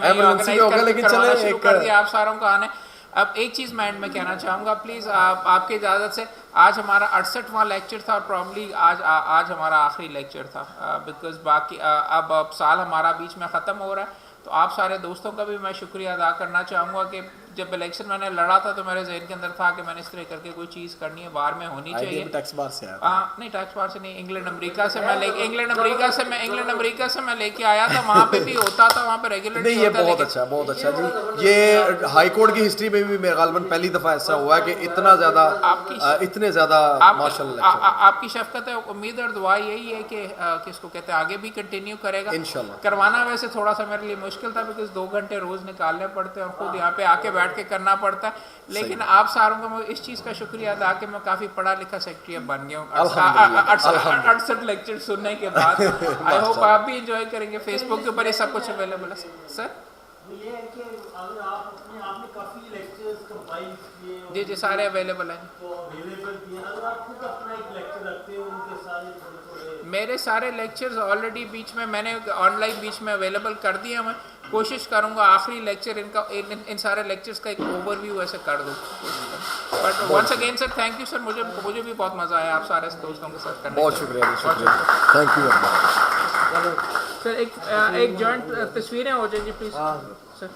शुरू कर दिया आप सारों को आने। अब एक चीज़ मैं एंड में कहना चाहूँगा, प्लीज़ आपकी इजाज़त से, आज हमारा 68वां लेक्चर था और प्रॉब्ली आज हमारा आखिरी लेक्चर था, बिकॉज बाकी अब साल हमारा बीच में ख़त्म हो रहा है। तो आप सारे दोस्तों का भी मैं शुक्रिया अदा करना चाहूँगा कि जब इलेक्शन मैंने लड़ा था तो मेरे जहन के अंदर था कि मैंने इस तरह करके कोई चीज़ करनी है, बाहर में होनी चाहिए। टैक्स बार से नहीं, टैक्स बार से नहीं, इंग्लैंड अमेरिका से मैं लेके आया था, वहाँ पे भी होता था, वहाँ पे रेगुलर नहीं। ये बहुत अच्छा जी, ये हाई कोर्ट की हिस्ट्री में भी मेरे गालबन पहली दफ़ा ऐसा हुआ है कि इतने ज़्यादा माशाल्लाह आपकी शफ़क़त है। उम्मीद और दुआ यही है कि किसको कहते हैं आगे भी कंटिन्यू करेगा इंशाल्लाह। करवाना वैसे थोड़ा सा मेरे लिए मुश्किल था, बिकॉज 2 घंटे रोज़ निकालने पड़ते हैं और खुद यहाँ पे आके बैठ के करना पड़ता है, लेकिन आप सारों को मैं इस चीज़ का शुक्रिया अदा कि मैं काफ़ी पढ़ा लिखा सेक्रेटरी अब बन गया हूँ 68 लेक्चर सुनने के बाद। आई होप आप भी इंजॉय करेंगे। फेसबुक के ऊपर ये सब कुछ अवेलेबल है सर। जी सारे अवेलेबल हैं। मेरे सारे लेक्चर्स ऑलरेडी बीच में मैंने ऑनलाइन बीच में अवेलेबल कर दिए हैं। मैं कोशिश करूंगा आखिरी लेक्चर इन सारे लेक्चर्स का एक ओवरव्यू ऐसे कर दूं। But once again sir thank you sir, मुझे भी बहुत मज़ा आया आप सारे दोस्तों के साथ करने। बहुत शुक्रिया, थैंक यू। सर एक जॉइंट तस्वीरें हो जाएंगी प्लीज़ सर।